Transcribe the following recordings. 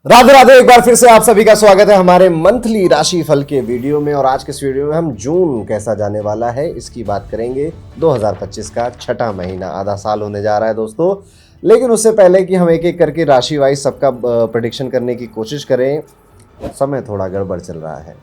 राधे राधे। एक बार फिर से आप सभी का स्वागत है हमारे मंथली राशि फल के वीडियो में। और आज के इस वीडियो में हम जून कैसा जाने वाला है इसकी बात करेंगे। 2025 का छठा महीना, आधा साल होने जा रहा है दोस्तों। लेकिन उससे पहले कि हम एक एक करके राशि वाइज सबका प्रेडिक्शन करने की कोशिश करें, समय थोड़ा गड़बड़ चल रहा है।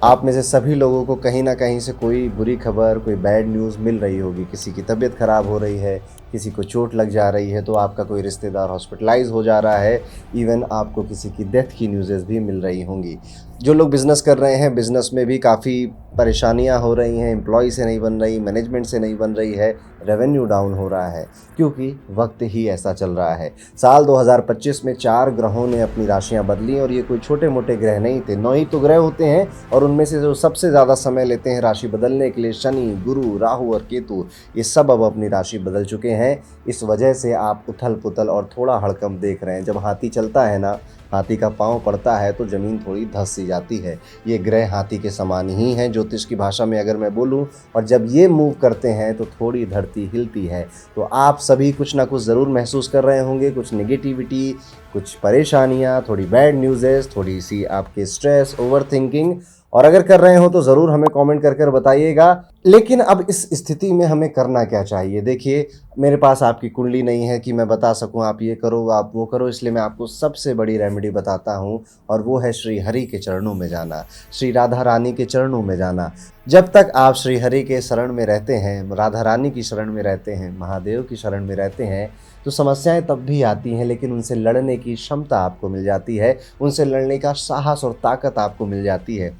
आप में से सभी लोगों को कहीं ना कहीं से कोई बुरी खबर, कोई बैड न्यूज़ मिल रही होगी। किसी की तबीयत ख़राब हो रही है, किसी को चोट लग जा रही है, तो आपका कोई रिश्तेदार हॉस्पिटलाइज हो जा रहा है। इवन आपको किसी की डेथ की न्यूज़ेस भी मिल रही होंगी। जो लोग बिज़नेस कर रहे हैं, बिज़नेस में भी काफ़ी परेशानियां हो रही हैं। एम्प्लॉय से नहीं बन रही, मैनेजमेंट से नहीं बन रही है, रेवेन्यू डाउन हो रहा है, क्योंकि वक्त ही ऐसा चल रहा है। साल 2025 में 4 ग्रहों ने अपनी राशियां बदली, और ये कोई छोटे मोटे ग्रह नहीं थे। 9 ही तो ग्रह होते हैं, और उनमें से जो सबसे ज़्यादा समय लेते हैं राशि बदलने के लिए, शनि, गुरु, राहु और केतु, ये सब अब अपनी राशि बदल चुके हैं। इस वजह से आप उथल पुथल और थोड़ा हड़कंप देख रहे हैं। जब हाथी चलता है ना, हाथी का पांव पड़ता है तो ज़मीन थोड़ी धंस सी जाती है। ये ग्रह हाथी के समान ही हैं ज्योतिष की भाषा में अगर मैं बोलूं। और जब ये मूव करते हैं तो थोड़ी धरती हिलती है। तो आप सभी कुछ ना कुछ ज़रूर महसूस कर रहे होंगे। कुछ नेगेटिविटी, कुछ परेशानियां, थोड़ी बैड न्यूज़ेस, थोड़ी सी आपके स्ट्रेस, ओवर थिंकिंग। और अगर कर रहे हो तो ज़रूर हमें कमेंट कर कर बताइएगा। लेकिन अब इस स्थिति में हमें करना क्या चाहिए? देखिए, मेरे पास आपकी कुंडली नहीं है कि मैं बता सकूं आप ये करो, आप वो करो। इसलिए मैं आपको सबसे बड़ी रेमेडी बताता हूं, और वो है श्री हरि के चरणों में जाना, श्री राधा रानी के चरणों में जाना। जब तक आप श्री हरि के शरण में रहते हैं, राधा रानी की शरण में रहते हैं, महादेव की शरण में रहते हैं, तो समस्याएं तब भी आती हैं, लेकिन उनसे लड़ने की क्षमता आपको मिल जाती है। उनसे लड़ने का साहस और ताकत आपको मिल जाती है।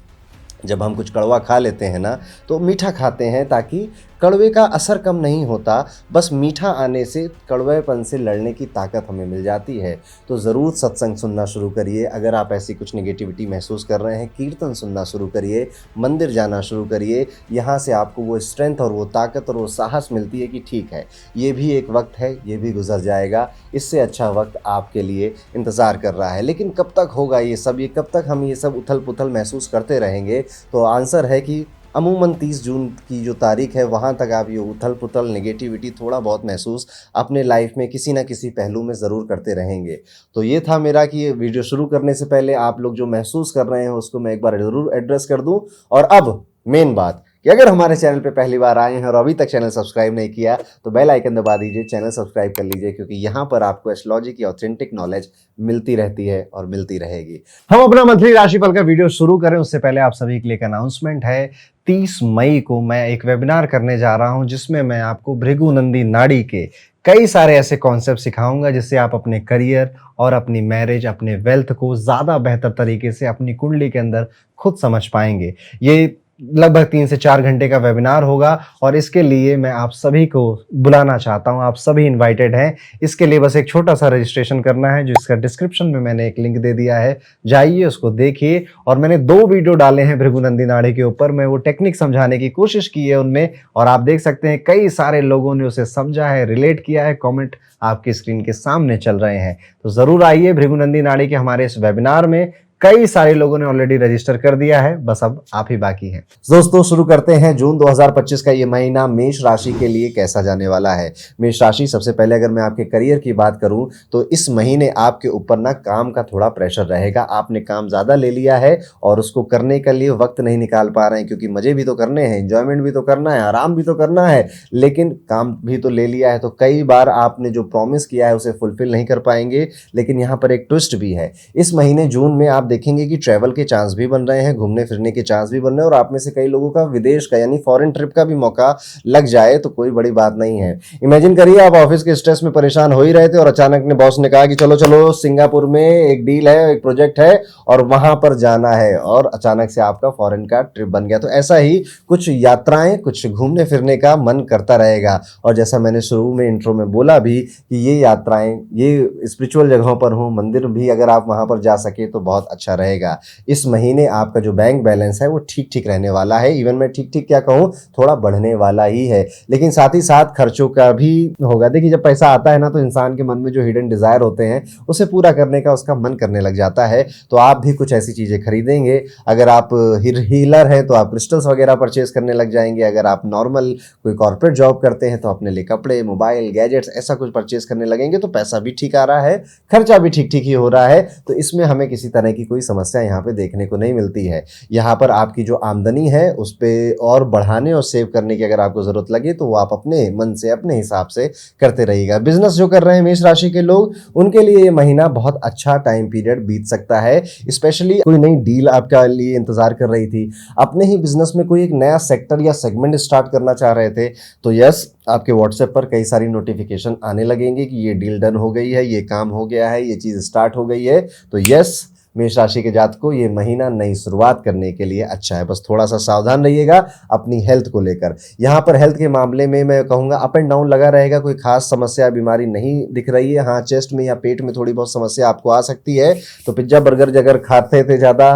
जब हम कुछ कड़वा खा लेते हैं ना, तो मीठा खाते हैं ताकि कड़वे का असर कम नहीं होता। बस मीठा आने से कड़वेपन से लड़ने की ताकत हमें मिल जाती है। तो ज़रूर सत्संग सुनना शुरू करिए। अगर आप ऐसी कुछ नेगेटिविटी महसूस कर रहे हैं, कीर्तन सुनना शुरू करिए, मंदिर जाना शुरू करिए। यहाँ से आपको वो स्ट्रेंथ और वो ताकत और वो साहस मिलती है कि ठीक है, ये भी एक वक्त है, ये भी गुजर जाएगा। इससे अच्छा वक्त आपके लिए इंतज़ार कर रहा है। लेकिन कब तक होगा ये सब? ये कब तक हम ये सब उथल पुथल महसूस करते रहेंगे? तो आंसर है कि अमूमन 30 जून की जो तारीख है, वहाँ तक आप ये उथल पुथल, नेगेटिविटी थोड़ा बहुत महसूस अपने लाइफ में किसी ना किसी पहलू में ज़रूर करते रहेंगे। तो ये था मेरा कि ये वीडियो शुरू करने से पहले आप लोग जो महसूस कर रहे हैं उसको मैं एक बार ज़रूर एड्रेस कर दूं। और अब मेन बात कि अगर हमारे चैनल पे पहली बार आए हैं और अभी तक चैनल सब्सक्राइब नहीं किया, तो बेल आइकन दबा दीजिए, चैनल सब्सक्राइब कर लीजिए, क्योंकि यहाँ पर आपको एस्ट्रोलॉजी की ऑथेंटिक नॉलेज मिलती रहती है और मिलती रहेगी। हम अपना मंथली राशिफल का वीडियो शुरू करें उससे पहले आप सभी के लिए एक अनाउंसमेंट है। 30 मई को मैं एक वेबिनार करने जा रहा हूं, जिसमें मैं आपको भृगुनंदी नाड़ी के कई सारे ऐसे कॉन्सेप्ट सिखाऊंगा जिससे आप अपने करियर और अपनी मैरिज, अपने वेल्थ को ज़्यादा बेहतर तरीके से अपनी कुंडली के अंदर खुद समझ पाएंगे। ये लगभग 3 से 4 घंटे का वेबिनार होगा, और इसके लिए मैं आप सभी को बुलाना चाहता हूं। आप सभी इनवाइटेड हैं। इसके लिए बस एक छोटा सा रजिस्ट्रेशन करना है, जिसका डिस्क्रिप्शन में मैंने एक लिंक दे दिया है। जाइए, उसको देखिए। और मैंने 2 वीडियो डाले हैं भृगुनंदी नाड़ी के ऊपर। मैं वो टेक्निक समझाने की कोशिश की है उनमें, और आप देख सकते हैं कई सारे लोगों ने उसे समझा है, रिलेट किया है। कॉमेंट आपकी स्क्रीन के सामने चल रहे हैं। तो ज़रूर आइए भृगुनंदी नाड़ी के हमारे इस वेबिनार में। कई सारे लोगों ने ऑलरेडी रजिस्टर कर दिया है, बस अब आप ही बाकी हैं। दोस्तों, शुरू करते हैं। जून 2025 का ये महीना मेष राशि के लिए कैसा जाने वाला है। मेष राशि, सबसे पहले अगर मैं आपके करियर की बात करूं, तो इस महीने आपके ऊपर ना काम का थोड़ा प्रेशर रहेगा। आपने काम ज़्यादा ले लिया है और उसको करने के लिए वक्त नहीं निकाल पा रहे हैं, क्योंकि मज़े भी तो करने हैं, एंजॉयमेंट भी तो करना है, आराम भी तो करना है, लेकिन काम भी तो ले लिया है। तो कई बार आपने जो प्रॉमिस किया है उसे फुलफिल नहीं कर पाएंगे। लेकिन यहाँ पर एक ट्विस्ट भी है। इस महीने जून में आप देखेंगे कि ट्रैवल के चांस भी बन रहे हैं, घूमने फिरने के चांस भी बन रहे हैं, और आप में से कई लोगों का विदेश का यानी फॉरेन ट्रिप का भी मौका लग जाए तो कोई बड़ी बात नहीं है। इमेजिन करिए, आप ऑफिस के स्ट्रेस में परेशान हो ही रहे थे और अचानक ने बॉस ने कहा कि चलो चलो, सिंगापुर में एक डील है, एक प्रोजेक्ट है और वहां पर जाना है, और अचानक से आपका फॉरेन का ट्रिप बन गया। तो ऐसा ही कुछ यात्राएं, कुछ घूमने फिरने का मन करता रहेगा। और जैसा मैंने शुरू में इंट्रो में बोला भी कि ये यात्राएं, ये स्पिरिचुअल जगहों पर हो, मंदिर भी अगर आप वहां पर जा सके तो बहुत अच्छा रहेगा। इस महीने आपका जो बैंक बैलेंस है वो ठीक ठीक रहने वाला है। इवन मैं ठीक ठीक क्या कहूँ, थोड़ा बढ़ने वाला ही है। लेकिन साथ ही साथ खर्चों का भी होगा। देखिए, जब पैसा आता है ना तो इंसान के मन में जो हिडन डिजायर होते हैं उसे पूरा करने का उसका मन करने लग जाता है। तो आप भी कुछ ऐसी चीजें खरीदेंगे। अगर आप हीलर हैं तो आप क्रिस्टल्स वगैरह परचेज करने लग जाएंगे। अगर आप नॉर्मल कोई कॉर्पोरेट जॉब करते हैं तो अपने लिए कपड़े, मोबाइल, गैजेट्स ऐसा कुछ परचेज करने लगेंगे। तो पैसा भी ठीक आ रहा है, खर्चा भी ठीक ठीक ही हो रहा है। तो इसमें हमें किसी तरह की कोई समस्या यहाँ पे देखने को नहीं मिलती है। यहाँ पर आपकी जो आमदनी है उस पर और बढ़ाने और सेव करने की अगर आपको जरूरत लगे तो वो आप अपने मन से, अपने हिसाब से करते रहिएगा। बिजनेस जो कर रहे हैं मेष राशि के लोग, उनके लिए ये महीना बहुत अच्छा टाइम पीरियड बीत सकता है। स्पेशली कोई नई डील आपके लिए इंतजार कर रही थी, अपने ही बिजनेस में कोई एक नया सेक्टर या सेगमेंट स्टार्ट करना चाह रहे थे, तो यस, आपके व्हाट्सएप पर कई सारी नोटिफिकेशन आने लगेंगे कि ये डील डन हो गई है, ये काम हो गया है, ये चीज स्टार्ट हो गई है। तो यस, मेष राशि के जातकों को ये महीना नई शुरुआत करने के लिए अच्छा है। बस थोड़ा सा सावधान रहिएगा अपनी हेल्थ को लेकर। यहाँ पर हेल्थ के मामले में मैं कहूँगा अप एंड डाउन लगा रहेगा। कोई खास समस्या, बीमारी नहीं दिख रही है। हाँ, चेस्ट में या पेट में थोड़ी बहुत समस्या आपको आ सकती है। तो पिज्जा बर्गर अगर खाते थे ज़्यादा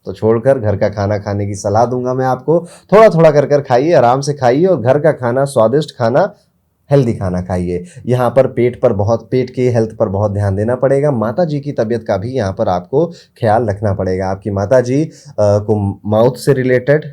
तो छोड़कर घर का खाना खाने की सलाह दूंगा मैं आपको। थोड़ा थोड़ा कर खाइए, आराम से खाइए और घर का खाना, स्वादिष्ट खाना, हेल्दी खाना खाइए। यहाँ पर पेट के हेल्थ पर बहुत ध्यान देना पड़ेगा। माता जी की तबीयत का भी यहाँ पर आपको ख्याल रखना पड़ेगा। आपकी माता जी को माउथ से रिलेटेड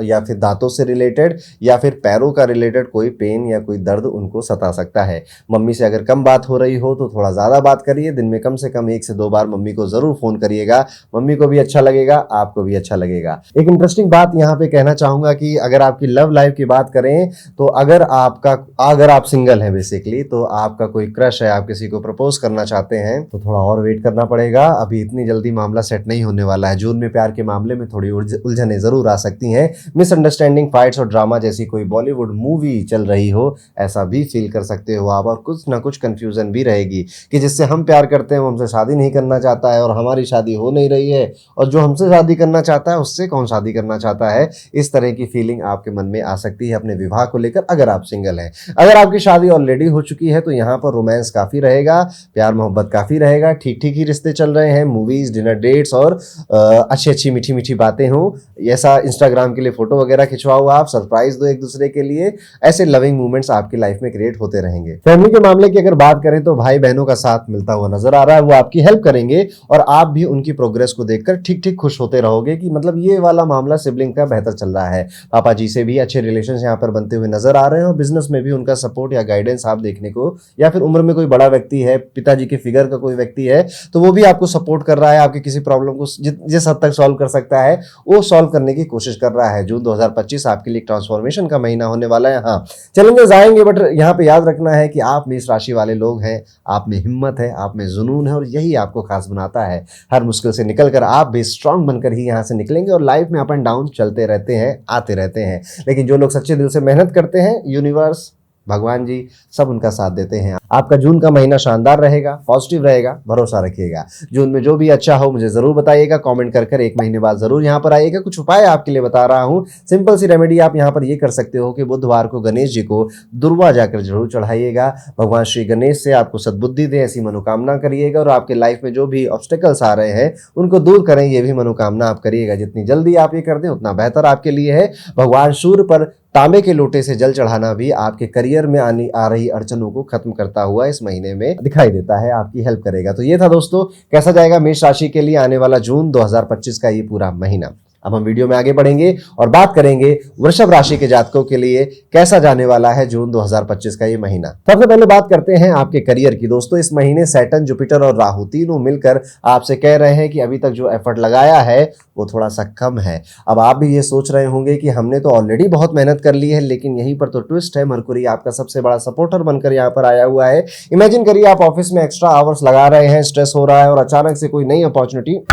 या फिर दांतों से रिलेटेड या फिर पैरों का रिलेटेड कोई पेन या कोई दर्द उनको सता सकता है। मम्मी से अगर कम बात हो रही हो तो थोड़ा ज़्यादा बात करिए। दिन में कम से कम 1 से 2 बार मम्मी को ज़रूर फ़ोन करिएगा। मम्मी को भी अच्छा लगेगा, आपको भी अच्छा लगेगा। एक इंटरेस्टिंग बात यहाँ पे कहना चाहूँगा कि अगर आपकी लव लाइफ की बात करें तो अगर आप सिंगल हैं बेसिकली, तो आपका कोई क्रश है, आप किसी को प्रपोज करना चाहते हैं तो थोड़ा और वेट करना पड़ेगा। अभी इतनी जल्दी मामला सेट नहीं होने वाला है। जून में प्यार के मामले में थोड़ी उलझनें जरूर आ सकती हैं। मिसअंडरस्टैंडिंग, फाइट्स और ड्रामा जैसी कोई बॉलीवुड मूवी चल रही हो, ऐसा भी फील कर सकते हो आप। और कुछ ना कुछ कंफ्यूजन भी रहेगी कि जिससे हम प्यार करते हैं वो हमसे शादी नहीं करना चाहता है और हमारी शादी हो नहीं रही है, और जो हमसे शादी करना चाहता है उससे कौन शादी करना चाहता है। इस तरह की फीलिंग आपके मन में आ सकती है अपने विवाह को लेकर, अगर आप सिंगल हैं। अगर आपकी शादी ऑलरेडी हो चुकी है तो यहाँ पर रोमांस काफी रहेगा, प्यार मोहब्बत काफी रहेगा, ठीक ठीक ही रिश्ते चल रहे हैं। मूवीज, डिनर डेट्स और अच्छी अच्छी मीठी मीठी बातें हों। ऐसा इंस्टाग्राम के लिए फोटो वगैरह खिंचवाओ, आप सरप्राइज दो एक दूसरे के लिए। ऐसे लविंग मोमेंट्स आपकी लाइफ में क्रिएट होते रहेंगे। फैमिली के मामले की अगर बात करें तो भाई बहनों का साथ मिलता हुआ नजर आ रहा है। वो आपकी हेल्प करेंगे और आप भी उनकी प्रोग्रेस को देखकर ठीक ठीक खुश होते रहोगे कि मतलब ये वाला मामला सिबलिंग का बेहतर चल रहा है। पापा जी से भी अच्छे रिलेशन यहाँ पर बनते हुए नजर आ रहे हैं और बिजनेस में भी उनका सपोर्ट या गाइडेंस आप देखने को, या फिर उम्र में कोई बड़ा व्यक्ति है, पिताजी के फिगर का कोई व्यक्ति है तो वो भी आपको सपोर्ट कर रहा है। आपकी किसी प्रॉब्लम को जिस हद तक सॉल्व कर सकता है वो सॉल्व करने की कोशिश कर रहा है। जून 2025 आपके लिए ट्रांसफॉर्मेशन का महीना होने वाला है। हाँ, चैलेंजेस आएंगे, बट यहाँ पे याद रखना है कि आप मेष राशि वाले लोग हैं, आप में हिम्मत है, आप में जुनून है और यही आपको खास बनाता है। हर मुश्किल से निकलकर आप भी स्ट्रांग बनकर ही यहाँ से निकलेंगे। और लाइफ में अप एंड डाउन चलते रहते हैं, आते रहते हैं, लेकिन जो लोग सच्चे दिल से मेहनत करते हैं, यूनिवर्स, भगवान जी सब उनका साथ देते हैं। आपका जून का महीना शानदार रहेगा, पॉजिटिव रहेगा, भरोसा रखिएगा। जून में जो भी अच्छा हो मुझे जरूर बताइएगा, कमेंट कर 1 महीने बाद जरूर यहाँ पर आइएगा। कुछ उपाय आपके लिए बता रहा हूँ, सिंपल सी रेमेडी आप यहाँ पर ये कर सकते हो कि बुधवार को गणेश जी को दुर्वा जाकर जरूर चढ़ाइएगा। भगवान श्री गणेश से आपको सद्बुद्धि दे ऐसी मनोकामना करिएगा और आपके लाइफ में जो भी ऑब्स्टेकल्स आ रहे हैं उनको दूर करें, ये भी मनोकामना आप करिएगा। जितनी जल्दी आप ये कर दें उतना बेहतर आपके लिए है। भगवान सूर्य पर तांबे के लोटे से जल चढ़ाना भी आपके करियर में आ रही अड़चनों को खत्म करता हुआ इस महीने में दिखाई देता है, आपकी हेल्प करेगा। तो ये था दोस्तों, कैसा जाएगा मेष राशि के लिए आने वाला जून 2025 का ये पूरा महीना। अब हम वीडियो में आगे बढ़ेंगे और बात करेंगे वृषभ राशि के जातकों के लिए कैसा जाने वाला है जून 2025 का ये महीना। सबसे पहले बात करते हैं आपके करियर की। दोस्तों, इस महीने सैटर्न, जुपिटर और राहु तीनों मिलकर आपसे कह रहे हैं कि अभी तक जो एफर्ट लगाया है वो थोड़ा सा कम है। अब आप भी ये सोच रहे होंगे कि हमने तो ऑलरेडी बहुत मेहनत कर ली है, लेकिन यहीं पर तो ट्विस्ट है। मरकुरी आपका सबसे बड़ा सपोर्टर बनकर यहाँ पर आया हुआ है। इमेजिन करिए आप ऑफिस में एक्स्ट्रा आवर्स लगा रहे हैं, स्ट्रेस हो रहा है और अचानक से कोई नई अपॉर्चुनिटी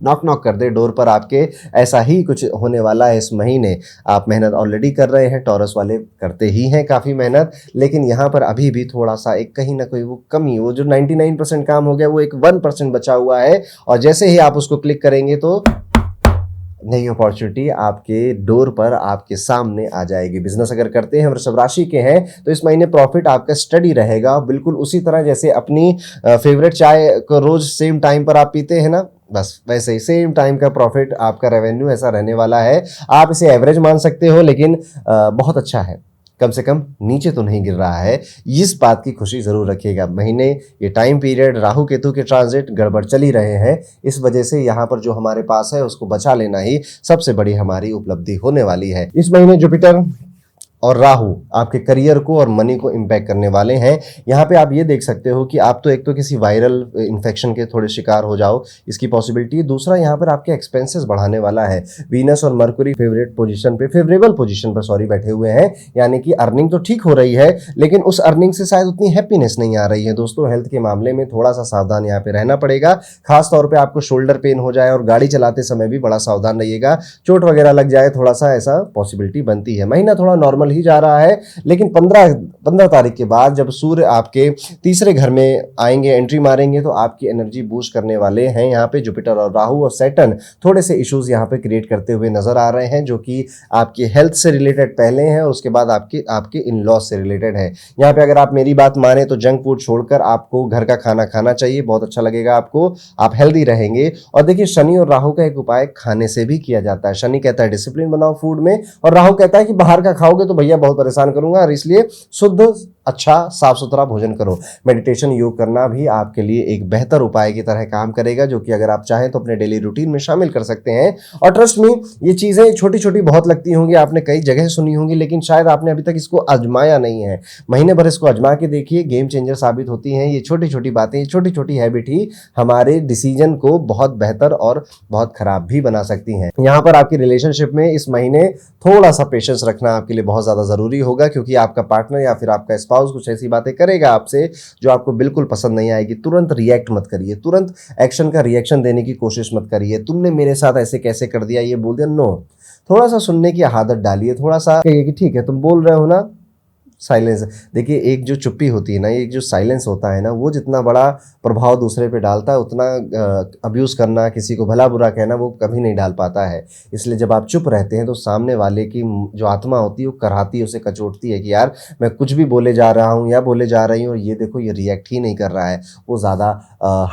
नॉक नॉक कर दे डोर पर आपके। ऐसा ही कुछ होने वाला है इस महीने। आप मेहनत ऑलरेडी कर रहे हैं, टॉरस वाले करते ही हैं काफ़ी मेहनत, लेकिन यहाँ पर अभी भी थोड़ा सा एक कहीं ना कोई वो कमी, वो जो 99% काम हो गया वो एक 1% बचा हुआ है। और जैसे ही आप उसको क्लिक करेंगे तो नई अपॉर्चुनिटी आपके डोर पर, आपके सामने आ जाएगी। बिजनेस अगर करते हैं, वृषभ राशि के हैं, तो इस महीने प्रॉफिट आपका स्टडी रहेगा, बिल्कुल उसी तरह जैसे अपनी फेवरेट चाय को रोज सेम टाइम पर आप पीते हैं ना, बस वैसे ही सेम टाइम का प्रॉफिट, आपका रेवेन्यू ऐसा रहने वाला है। आप इसे एवरेज मान सकते हो, लेकिन बहुत अच्छा है, कम से कम नीचे तो नहीं गिर रहा है, इस बात की खुशी जरूर रखिएगा। महीने, ये टाइम पीरियड, राहु केतु के ट्रांजिट गड़बड़ चल ही रहे हैं, इस वजह से यहाँ पर जो हमारे पास है उसको बचा लेना ही सबसे बड़ी हमारी उपलब्धि होने वाली है। इस महीने जुपिटर और राहु आपके करियर को और मनी को इम्पैक्ट करने वाले हैं। यहाँ पे आप ये देख सकते हो कि आप तो एक तो किसी वायरल इन्फेक्शन के थोड़े शिकार हो जाओ, इसकी पॉसिबिलिटी। दूसरा, यहाँ पर आपके एक्सपेंसेस बढ़ाने वाला है। वीनस और मरकुरी फेवरेबल पोजीशन पर सॉरी बैठे हुए हैं, यानी कि अर्निंग तो ठीक हो रही है, लेकिन उस अर्निंग से शायद उतनी हैप्पीनेस नहीं आ रही है। दोस्तों, हेल्थ के मामले में थोड़ा सा सावधान यहाँ पे रहना पड़ेगा। खास तौर पर आपको शोल्डर पेन हो जाए और गाड़ी चलाते समय भी बड़ा सावधान रहिएगा, चोट वगैरह लग जाए, थोड़ा सा ऐसा पॉसिबिलिटी बनती है। महीना थोड़ा नॉर्मल ही जा रहा है, लेकिन 15 तारीख के बाद जब सूर्य आपके तीसरे घर में आएंगे, एंट्री मारेंगे, तो आपकी एनर्जी बूस्ट करने वाले हैं। यहाँ पे जुपिटर और राहु और सैटर्न थोड़े से इश्यूज यहाँ पे क्रिएट करते हुए नजर आ रहे हैं, जो कि आपकी हेल्थ से रिलेटेड पहले हैं और उसके बाद आपके इन लॉस से रिलेटेड है। यहाँ पे अगर आप मेरी बात माने तो जंक फूड छोड़कर आपको घर का खाना खाना चाहिए, बहुत अच्छा लगेगा आपको, आप हेल्दी रहेंगे। और देखिए, शनि और राहु का एक उपाय खाने से भी किया जाता है। शनि कहता है डिसिप्लिन बनाओ फूड में, और राहु कहता है कि बाहर का खाओगे तो भैया बहुत परेशान करूंगा, और इसलिए शुद्ध, अच्छा, साफ सुथरा भोजन करो। मेडिटेशन, योग करना भी आपके लिए एक बेहतर उपाय की तरह काम करेगा, जो कि अगर आप चाहें तो अपने डेली रूटीन में शामिल कर सकते हैं। और ट्रस्ट मी, ये चीजें छोटी छोटी बहुत लगती होंगी, आपने कई जगह सुनी होंगी, लेकिन शायद आपने अभी तक इसको आजमाया नहीं है। महीने भर इसको आजमा के देखिए, गेम चेंजर साबित होती हैं ये छोटी छोटी बातें, ये छोटी छोटी हैबिट ही हमारे डिसीजन को बहुत बेहतर और बहुत खराब भी बना सकती हैं। यहाँ पर आपकी रिलेशनशिप में इस महीने थोड़ा सा पेशेंस रखना आपके लिए बहुत ज्यादा जरूरी होगा, क्योंकि आपका पार्टनर या फिर आपका स्पाउस कुछ ऐसी बातें करेगा आपसे जो आपको बिल्कुल पसंद नहीं आएगी। तुरंत रिएक्ट मत करिए, तुरंत एक्शन का रिएक्शन देने की कोशिश मत करिए। तुमने मेरे साथ ऐसे कैसे कर दिया, ये बोल दिया, नो। थोड़ा सा सुनने की आदत डालिए, थोड़ा सा कहिए कि ठीक है तुम बोल रहे हो ना, साइलेंस। देखिए, एक जो चुप्पी होती है ना, एक जो साइलेंस होता है ना, वो जितना बड़ा प्रभाव दूसरे पे डालता है, उतना अब्यूज करना, किसी को भला बुरा कहना, वो कभी नहीं डाल पाता है। इसलिए जब आप चुप रहते हैं तो सामने वाले की जो आत्मा होती है वो कराहती है, उसे कचोटती है कि यार मैं कुछ भी बोले जा रहा हूँ या बोले जा रही हूँ और ये देखो ये रिएक्ट ही नहीं कर रहा है। वो ज़्यादा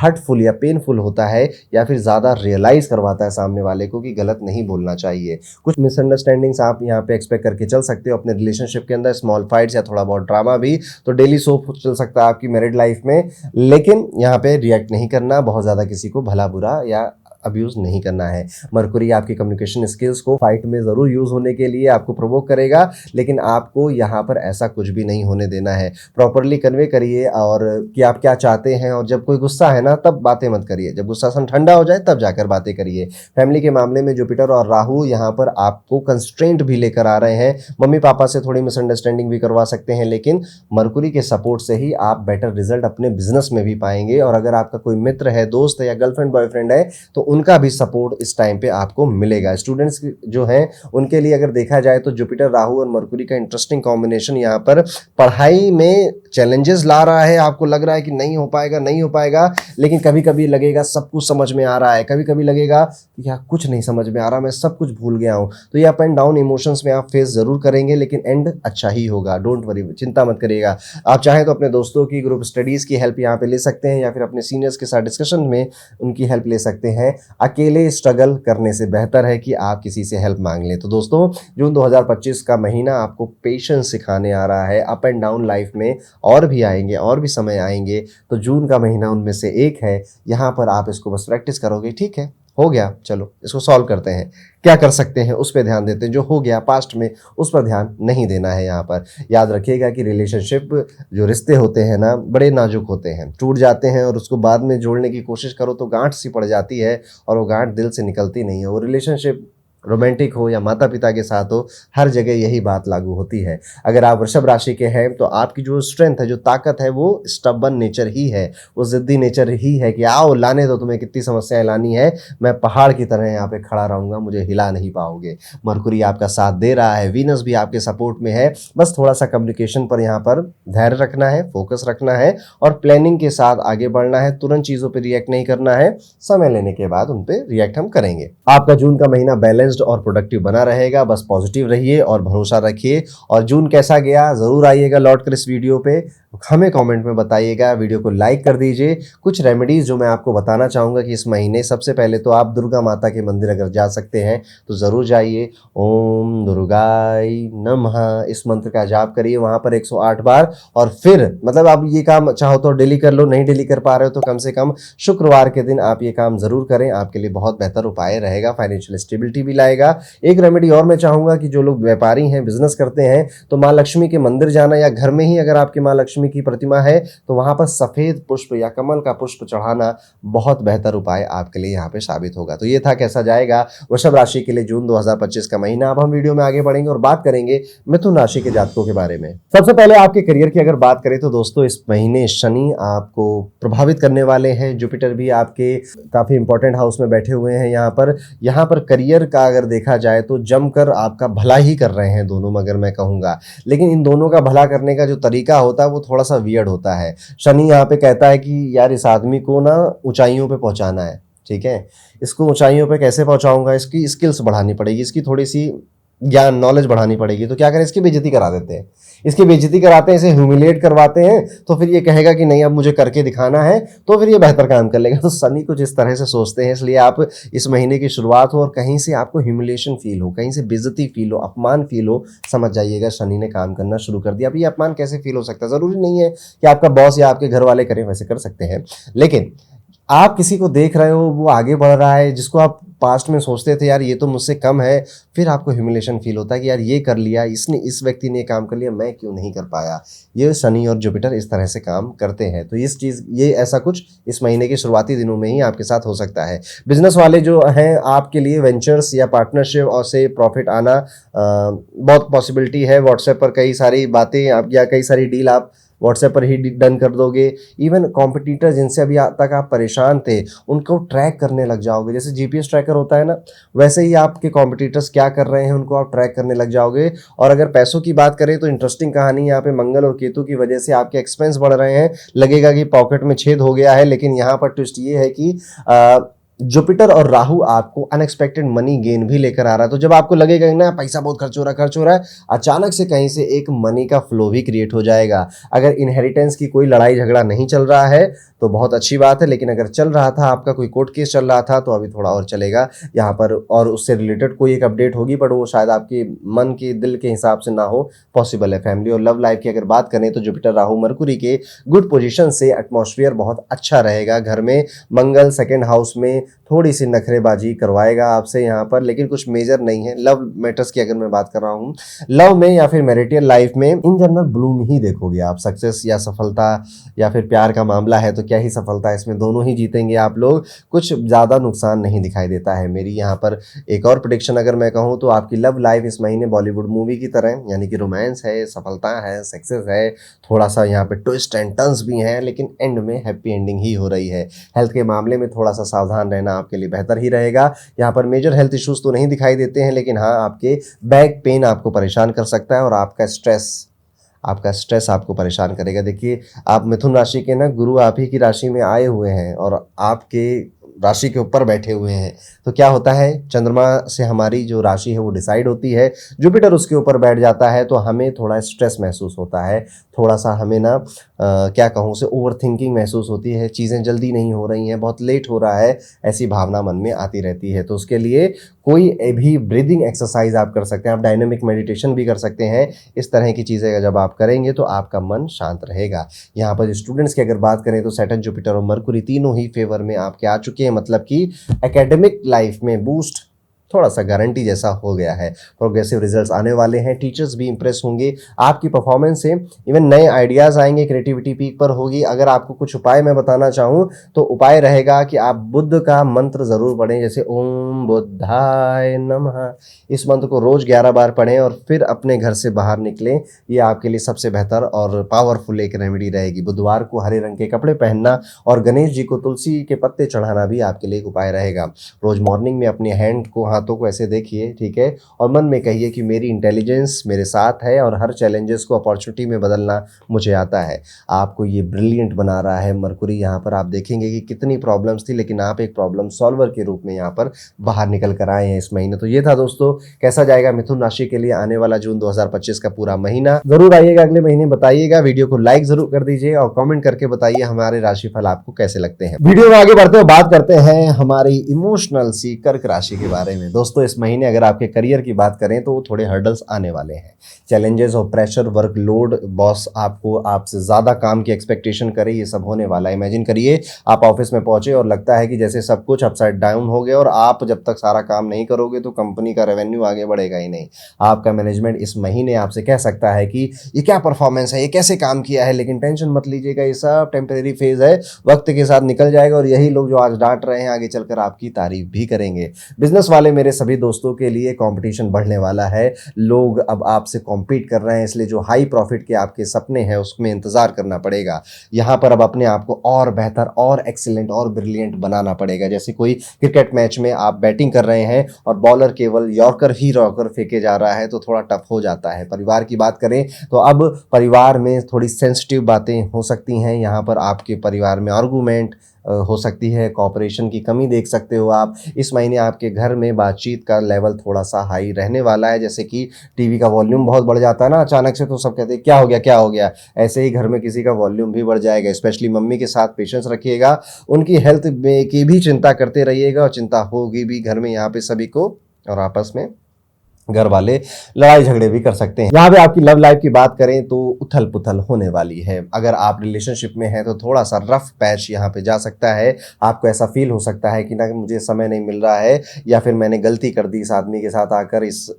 हर्टफुल या पेनफुल होता है, या फिर ज़्यादा रियलाइज़ करवाता है सामने वाले को कि गलत नहीं बोलना चाहिए। कुछ मिसअंडरस्टैंडिंग्स आप यहाँ पे एक्सपेक्ट करके चल सकते हो अपने रिलेशनशिप के अंदर, स्मॉल फाइट्स या थोड़ा बहुत ड्रामा भी, तो डेली सोप चल सकता है आपकी मैरिड लाइफ में। लेकिन यहाँ पे रिएक्ट नहीं करना, बहुत ज़्यादा किसी को भला बुरा या अब्यूज़ नहीं करना है। मरकुरी आपकी कम्युनिकेशन स्किल्स को फाइट में ज़रूर यूज़ होने के लिए आपको प्रोवोक करेगा, लेकिन आपको यहाँ पर ऐसा कुछ भी नहीं होने देना है। प्रॉपरली कन्वे करिए और कि आप क्या चाहते हैं, और जब कोई गुस्सा है ना तब बातें मत करिए, जब गुस्सा ठंडा हो जाए तब जाकर बातें करिए। फैमिली के मामले में जुपिटर और राहु यहाँ पर आपको कंस्ट्रेंट भी लेकर आ रहे हैं। मम्मी पापा से थोड़ी मिसअंडरस्टैंडिंग भी करवा सकते हैं, लेकिन मरकुरी के सपोर्ट से ही आप बेटर रिजल्ट अपने बिजनेस में भी पाएंगे। और अगर आपका कोई मित्र है, दोस्त है या गर्लफ्रेंड बॉयफ्रेंड है, तो उनका भी सपोर्ट इस टाइम पे आपको मिलेगा। स्टूडेंट्स जो हैं उनके लिए अगर देखा जाए तो जुपिटर, राहु और मरकुरी का इंटरेस्टिंग कॉम्बिनेशन यहाँ पर पढ़ाई में चैलेंजेस ला रहा है। आपको लग रहा है कि नहीं हो पाएगा, नहीं हो पाएगा, लेकिन कभी कभी लगेगा सब कुछ समझ में आ रहा है, कभी कभी लगेगा कि यार कुछ नहीं समझ में आ रहा, मैं सब कुछ भूल गया हूँ। तो ये अप एंड डाउन इमोशंस में आप फेस जरूर करेंगे, लेकिन एंड अच्छा ही होगा। डोंट वरी, चिंता मत करिएगा। आप चाहें तो अपने दोस्तों की ग्रुप स्टडीज की हेल्प यहाँ पे ले सकते हैं, या फिर अपने सीनियर्स के साथ डिस्कशन में उनकी हेल्प ले सकते हैं। अकेले स्ट्रगल करने से बेहतर है कि आप किसी से हेल्प मांग लें। तो दोस्तों, जून 2025 का महीना आपको पेशेंस सिखाने आ रहा है। अप एंड डाउन लाइफ में और भी आएंगे, और भी समय आएंगे, तो जून का महीना उनमें से एक है। यहाँ पर आप इसको बस प्रैक्टिस करोगे, ठीक है, हो गया, चलो इसको सॉल्व करते हैं, क्या कर सकते हैं उस पर ध्यान देते हैं। जो हो गया पास्ट में उस पर ध्यान नहीं देना है। यहाँ पर याद रखिएगा कि रिलेशनशिप, जो रिश्ते होते हैं ना, बड़े नाजुक होते हैं, टूट जाते हैं और उसको बाद में जोड़ने की कोशिश करो तो गांठ सी पड़ जाती है, और वो गांठ दिल से निकलती नहीं है। वो रिलेशनशिप रोमांटिक हो या माता पिता के साथ हो, हर जगह यही बात लागू होती है। अगर आप वृषभ राशि के हैं तो आपकी जो स्ट्रेंथ है, जो ताकत है, वो स्टबर्न नेचर ही है, वो जिद्दी नेचर ही है कि आओ लाने दो, तुम्हें कितनी समस्याएं लानी है, मैं पहाड़ की तरह यहाँ पे खड़ा रहूंगा, मुझे हिला नहीं पाओगे। मरकुरी आपका साथ दे रहा है, वीनस भी आपके सपोर्ट में है। बस थोड़ा सा कम्युनिकेशन पर यहाँ पर धैर्य रखना है, फोकस रखना है और प्लानिंग के साथ आगे बढ़ना है। तुरंत चीजों पर रिएक्ट नहीं करना है, समय लेने के बाद उन पर रिएक्ट हम करेंगे। आपका जून का महीना बैलेंस और प्रोडक्टिव बना रहेगा। बस पॉजिटिव रहिए और भरोसा रखिए। और जून कैसा गया जरूर आइएगा लौट कर इस वीडियो पे। हमें कमेंट में बताइएगा, वीडियो को लाइक कर दीजिए। कुछ रेमेडीज़ जो मैं आपको बताना चाहूँगा कि इस महीने सबसे पहले तो आप दुर्गा माता के मंदिर अगर जा सकते हैं तो ज़रूर जाइए। ओम दुर्गाय नमः इस मंत्र का जाप करिए वहाँ पर 108 बार, और फिर मतलब आप ये काम चाहो तो डेली कर लो, नहीं डेली कर पा रहे हो तो कम से कम शुक्रवार के दिन आप ये काम ज़रूर करें, आपके लिए बहुत बेहतर उपाय रहेगा, फाइनेंशियल स्टेबिलिटी भी लाएगा। एक रेमेडी और मैं चाहूँगा कि जो लोग व्यापारी हैं, बिजनेस करते हैं, तो माँ लक्ष्मी के मंदिर जाना, या घर में ही अगर आपकी माँ लक्ष्मी की प्रतिमा है तो वहाँ पर सफ़ेद पुष्प या कमल का पुष्प चढ़ाना बहुत बेहतर उपाय आपके लिए यहाँ पे साबित होगा। तो ये था कैसा जाएगा वृषभ राशि के लिए जून 2025 का महीना। अब हम वीडियो में आगे बढ़ेंगे और बात करेंगे मिथुन राशि के जातकों के बारे में। सबसे पहले आपके करियर की अगर बात करें तो दोस्तों इस महीने शनि आपको प्रभावित करने वाले हैं, जुपिटर भी आपके काफ़ी इंपॉर्टेंट हाउस में बैठे हुए हैं। यहाँ पर करियर का अगर देखा जाए तो जमकर आपका भला ही कर रहे हैं दोनों, मगर मैं कहूँगा, लेकिन इन दोनों का भला करने का जो तरीका होता है वो थोड़ा सा वियर्ड होता है। शनि यहाँ पे कहता है कि यार इस आदमी को ना ऊंचाइयों पे पहुंचाना है, ठीक है, इसको ऊंचाइयों पे कैसे पहुंचाऊंगा, इसकी स्किल्स बढ़ानी पड़ेगी, इसकी थोड़ी सी ज्ञान नॉलेज बढ़ानी पड़ेगी। तो क्या करें, इसकी बेइज्जती करा देते हैं, इसकी बेइज्जती कराते हैं, इसे ह्यूमिलेट करवाते हैं, तो फिर ये कहेगा कि नहीं अब मुझे करके दिखाना है, तो फिर ये बेहतर काम कर लेगा। तो शनि कुछ इस तरह से सोचते हैं, इसलिए आप इस महीने की शुरुआत हो और कहीं से आपको ह्यूमिलेशन फील हो, कहीं से बेइज्जती फील हो, अपमान फील हो, समझ जाइएगा शनि ने काम करना शुरू कर दिया। अब ये अपमान कैसे फील हो सकता है, ज़रूरी नहीं है कि आपका बॉस या आपके घर वाले करें, वैसे कर सकते हैं, लेकिन आप किसी को देख रहे हो वो आगे बढ़ रहा है, जिसको आप पास्ट में सोचते थे यार ये तो मुझसे कम है, फिर आपको ह्यूमिलेशन फील होता है कि यार ये कर लिया, इसने, इस व्यक्ति ने काम कर लिया, मैं क्यों नहीं कर पाया। ये शनि और जुपिटर इस तरह से काम करते हैं। तो ये ऐसा कुछ इस महीने के शुरुआती दिनों में ही आपके साथ हो सकता है। बिजनेस वाले जो हैं आपके लिए वेंचर्स या पार्टनरशिप और से प्रॉफिट आना बहुत पॉसिबिलिटी है। व्हाट्सएप पर कई सारी बातें आप या कई सारी डील आप व्हाट्सएप पर ही डन कर दोगे। इवन कॉम्पिटिटर जिनसे अभी तक आप परेशान थे उनको ट्रैक करने लग जाओगे, जैसे जीपीएस ट्रैकर होता है ना, वैसे ही आपके कॉम्पिटिटर्स क्या कर रहे हैं उनको आप ट्रैक करने लग जाओगे। और अगर पैसों की बात करें तो इंटरेस्टिंग कहानी यहाँ पे मंगल और केतु की वजह से आपके एक्सपेंस बढ़ रहे हैं, लगेगा कि पॉकेट में छेद हो गया है, लेकिन यहाँ पर ट्विस्ट ये है कि जुपिटर और राहु आपको अनएक्सपेक्टेड मनी गेन भी लेकर आ रहा है। तो जब आपको लगेगा ना पैसा बहुत खर्च हो रहा है, अचानक से कहीं से एक मनी का फ्लो भी क्रिएट हो जाएगा। अगर इनहेरिटेंस की कोई लड़ाई झगड़ा नहीं चल रहा है तो बहुत अच्छी बात है, लेकिन अगर चल रहा था, आपका कोई कोर्ट केस चल रहा था, तो अभी थोड़ा और चलेगा यहाँ पर, और उससे रिलेटेड कोई एक अपडेट होगी, बट वो शायद आपके मन के दिल के हिसाब से ना हो, पॉसिबल है। फैमिली और लव लाइफ की अगर बात करें तो जुपिटर राहु मरकुरी के गुड पोजीशन से एटमॉस्फेयर बहुत अच्छा रहेगा। घर में मंगल सेकेंड हाउस में थोड़ी सी नखरेबाजी करवाएगा आपसे यहाँ पर, लेकिन कुछ मेजर नहीं है। लव मैटर्स की अगर मैं बात कर रहा हूँ, लव में या फिर मैरिटल लाइफ में इन जनरल ब्लूम ही देखोगे आप। सक्सेस या सफलता या फिर प्यार का मामला है तो क्या ही सफलता है, इसमें दोनों ही जीतेंगे आप लोग, कुछ ज़्यादा नुकसान नहीं दिखाई देता है। मेरी यहाँ पर एक और प्रेडिक्शन अगर मैं कहूँ तो आपकी लव लाइफ इस महीने बॉलीवुड मूवी की तरह, यानी कि रोमांस है, सफलता है, सक्सेस है, थोड़ा सा यहाँ पे ट्विस्ट एंड टर्न्स भी हैं, लेकिन एंड में हैप्पी एंडिंग ही हो रही है। हेल्थ के मामले में थोड़ा सा सावधान रहना आपके लिए बेहतर ही रहेगा। यहाँ पर मेजर हेल्थ इश्यूज तो नहीं दिखाई देते हैं, लेकिन हाँ आपके बैक पेन आपको परेशान कर सकता है और आपका स्ट्रेस आपको परेशान करेगा। देखिए आप मिथुन राशि के ना गुरु आप ही की राशि में आए हुए हैं और आपके राशि के ऊपर बैठे हुए हैं, तो क्या होता है, चंद्रमा से हमारी जो राशि है वो डिसाइड होती है, जुपिटर उसके ऊपर बैठ जाता है, तो हमें थोड़ा स्ट्रेस महसूस होता है, थोड़ा सा हमें ना क्या कहूँ उसे ओवर थिंकिंग महसूस होती है, चीज़ें जल्दी नहीं हो रही हैं, बहुत लेट हो रहा है, ऐसी भावना मन में आती रहती है। तो उसके लिए कोई भी ब्रीदिंग एक्सरसाइज आप कर सकते हैं, आप डायनामिक मेडिटेशन भी कर सकते हैं। इस तरह की चीज़ें जब आप करेंगे तो आपका मन शांत रहेगा। यहाँ पर स्टूडेंट्स की अगर बात करें तो सैटर्न, जुपिटर और मरकुरी तीनों ही फेवर में आपके आ चुके हैं, मतलब कि एकेडमिक लाइफ में बूस्ट थोड़ा सा गारंटी जैसा हो गया है। प्रोग्रेसिव रिजल्ट्स आने वाले हैं, टीचर्स भी इंप्रेस होंगे आपकी परफॉर्मेंस से, इवन नए आइडियाज़ आएंगे, क्रिएटिविटी पीक पर होगी। अगर आपको कुछ उपाय मैं बताना चाहूँ तो उपाय रहेगा कि आप बुद्ध का मंत्र ज़रूर पढ़ें, जैसे ओम बुद्धाय नमः, इस मंत्र को रोज़ 11 बार पढ़ें और फिर अपने घर से बाहर निकलें। ये आपके लिए सबसे बेहतर और पावरफुल एक रेमेडी रहेगी। बुधवार को हरे रंग के कपड़े पहनना और गणेश जी को तुलसी के पत्ते चढ़ाना भी आपके लिए एक उपाय रहेगा। रोज़ मॉर्निंग में अपने हैंड को, हाथ बातों को ऐसे देखिए, ठीक है, और मन में कहिए कि मेरी इंटेलिजेंस मेरे साथ है और हर चैलेंजेस को अपॉर्चुनिटी में बदलना मुझे आता है। आपको ये ब्रिलियंट बना रहा है मरकुरी। यहाँ पर आप देखेंगे कि कितनी प्रॉब्लम्स थी, लेकिन आप एक प्रॉब्लम सॉल्वर के रूप में यहाँ पर बाहर निकल कर आए हैं इस महीने। तो ये था दोस्तों, कैसा जाएगा मिथुन राशि के लिए आने वाला जून 2025 का पूरा महीना। जरूर आइएगा अगले महीने, बताइएगा, वीडियो को लाइक जरूर कर दीजिए और कमेंट करके बताइए हमारे राशिफल आपको कैसे लगते हैं। वीडियो में आगे बढ़ते हुए बात करते हैं हमारी इमोशनल सी कर्क राशि के बारे में। दोस्तों, इस महीने अगर आपके करियर की बात करें तो थोड़े हर्डल्स आने वाले हैं। चैलेंजेस और प्रेशर, वर्कलोड, बॉस आपको आपसे ज्यादा काम की एक्सपेक्टेशन करे, ये सब होने वाला है। इमेजिन करिए आप ऑफिस में पहुंचे और लगता है कि जैसे सब कुछ अपसाइड डाउन हो गया और आप जब तक सारा काम नहीं करोगे तो कंपनी का रेवेन्यू आगे बढ़ेगा ही नहीं। आपका मैनेजमेंट इस महीने आपसे कह सकता है कि ये क्या परफॉर्मेंस है, ये कैसे काम किया है, लेकिन टेंशन मत लीजिएगा, ये सब टेम्परेरी फेज है, वक्त के साथ निकल जाएगा और यही लोग जो आज डांट रहे हैं आगे चलकर आपकी तारीफ भी करेंगे। बिजनेस वाले मेरे सभी दोस्तों के लिए कंपटीशन बढ़ने वाला है। लोग अब आपसे कॉम्पीट कर रहे हैं, इसलिए जो हाई प्रॉफिट के आपके सपने हैं उसमें इंतजार करना पड़ेगा। यहाँ पर अब अपने आप को और बेहतर और एक्सीलेंट और ब्रिलियंट बनाना पड़ेगा। जैसे कोई क्रिकेट मैच में आप बैटिंग कर रहे हैं और बॉलर केवल यॉर्कर ही रॉकर फेंके जा रहा है तो थोड़ा टफ हो जाता है। परिवार की बात करें तो अब परिवार में थोड़ी सेंसिटिव बातें हो सकती हैं। यहाँ पर आपके परिवार में आर्गूमेंट हो सकती है, कॉपरेशन की कमी देख सकते हो आप। इस महीने आपके घर में बातचीत का लेवल थोड़ा सा हाई रहने वाला है। जैसे कि टीवी का वॉल्यूम बहुत बढ़ जाता है ना अचानक से, तो सब कहते हैं क्या हो गया क्या हो गया। ऐसे ही घर में किसी का वॉल्यूम भी बढ़ जाएगा। स्पेशली मम्मी के साथ पेशेंस रखिएगा, उनकी हेल्थ की भी चिंता करते रहिएगा और चिंता होगी भी घर में यहाँ पे सभी को, और आपस में घर वाले लड़ाई झगड़े भी कर सकते हैं। यहाँ पे आपकी लव लाइफ की बात करें तो उथल पुथल होने वाली है। अगर आप रिलेशनशिप में हैं तो थोड़ा सा रफ पैच यहाँ पे जा सकता है। आपको ऐसा फील हो सकता है कि ना मुझे समय नहीं मिल रहा है, या फिर मैंने गलती कर दी इस आदमी के साथ आकर, इस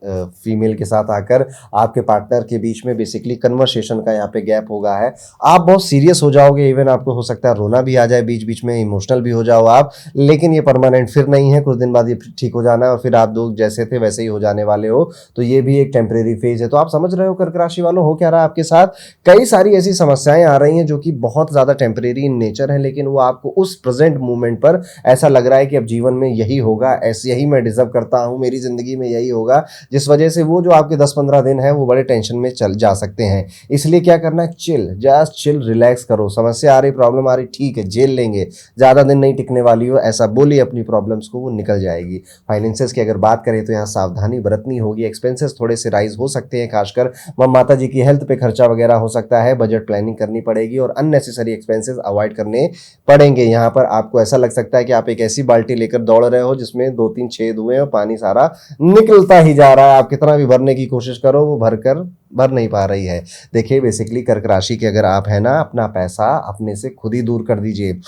फीमेल के साथ आकर। आपके पार्टनर के बीच में बेसिकली कन्वर्सेशन का यहाँ पे गैप होगा है। आप बहुत सीरियस हो जाओगे, इवन आपको हो सकता है रोना भी आ जाए बीच बीच में, इमोशनल भी हो जाओ आप, लेकिन ये परमानेंट फिर नहीं है। कुछ दिन बाद ये ठीक हो जाना है और फिर आप लोग जैसे थे वैसे ही हो जाने वाले हो। तो ये भी एक टेम्परेरी फेज है। तो आप समझ रहे हो कर्क राशि वालों हो क्या रहा है आपके साथ। कई सारी ऐसी समस्याएं आ रही हैं जो कि बहुत ज्यादा टेम्परेरी इन नेचर है, लेकिन वो आपको उस प्रेजेंट मोमेंट पर ऐसा लग रहा है कि अब जीवन में यही होगा, ऐसे यही मैं डिजर्व करता हूं, मेरी जिंदगी में यही होगा, जिस वजह से वो जो आपके 10-15 दिन है वो बड़े टेंशन में चल जा सकते हैं। इसलिए क्या करना है, चिल, जस्ट चिल, रिलैक्स करो। समस्या आ रही, प्रॉब्लम आ रही, ठीक है, झेल लेंगे, ज्यादा दिन नहीं टिकने वाली हो, ऐसा बोलिए अपनी प्रॉब्लम्स को, वो निकल जाएगी। फाइनेंसेस की अगर बात करें तो यहाँ सावधानी बरतनी होगी। एक्सपेंसेस थोड़े से राइज हो सकते हैं, खासकर माता जी की हेल्थ पे खर्चा वगैरह हो सकता है। बजट प्लानिंग करनी पड़ेगी और अननेसेसरी एक्सपेंसेस अवॉइड करने पड़ेंगे। यहाँ पर आपको ऐसा लग सकता है कि आप एक ऐसी बाल्टी लेकर दौड़ रहे हो जिसमें 2-3 छेद हुए और पानी सारा निकलता ही जा रहा है। आप कितना भी भरने की कोशिश करो वो भर नहीं पा रही है। देखिए, बेसिकली कर्क राशि के अगर आप है ना, अपना पैसा अपने से खुद ही दूर कर दीजिए।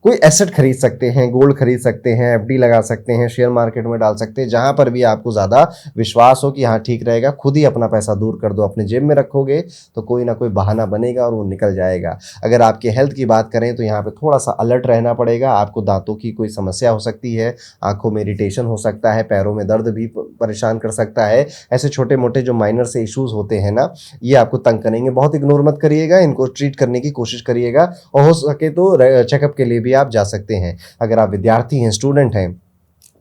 कोई एसेट खरीद सकते हैं, गोल्ड खरीद सकते हैं, एफडी लगा सकते हैं, शेयर मार्केट में डाल सकते हैं, जहां पर भी आपको ज़्यादा विश्वास हो कि हाँ ठीक रहेगा, खुद ही अपना पैसा दूर कर दो। अपने जेब में रखोगे तो कोई ना कोई बहाना बनेगा और वो निकल जाएगा। अगर आपके हेल्थ की बात करें तो यहाँ पे थोड़ा सा अलर्ट रहना पड़ेगा। आपको दांतों की कोई समस्या हो सकती है, आंखों में इरिटेशन हो सकता है, पैरों में दर्द भी परेशान कर सकता है। ऐसे छोटे मोटे जो माइनर से इश्यूज होते हैं ना, ये आपको तंग करेंगे। बहुत इग्नोर मत करिएगा, इनको ट्रीट करने की कोशिश करिएगा और हो सके तो चेकअप के लिए भी आप जा सकते हैं। अगर आप विद्यार्थी हैं, स्टूडेंट हैं,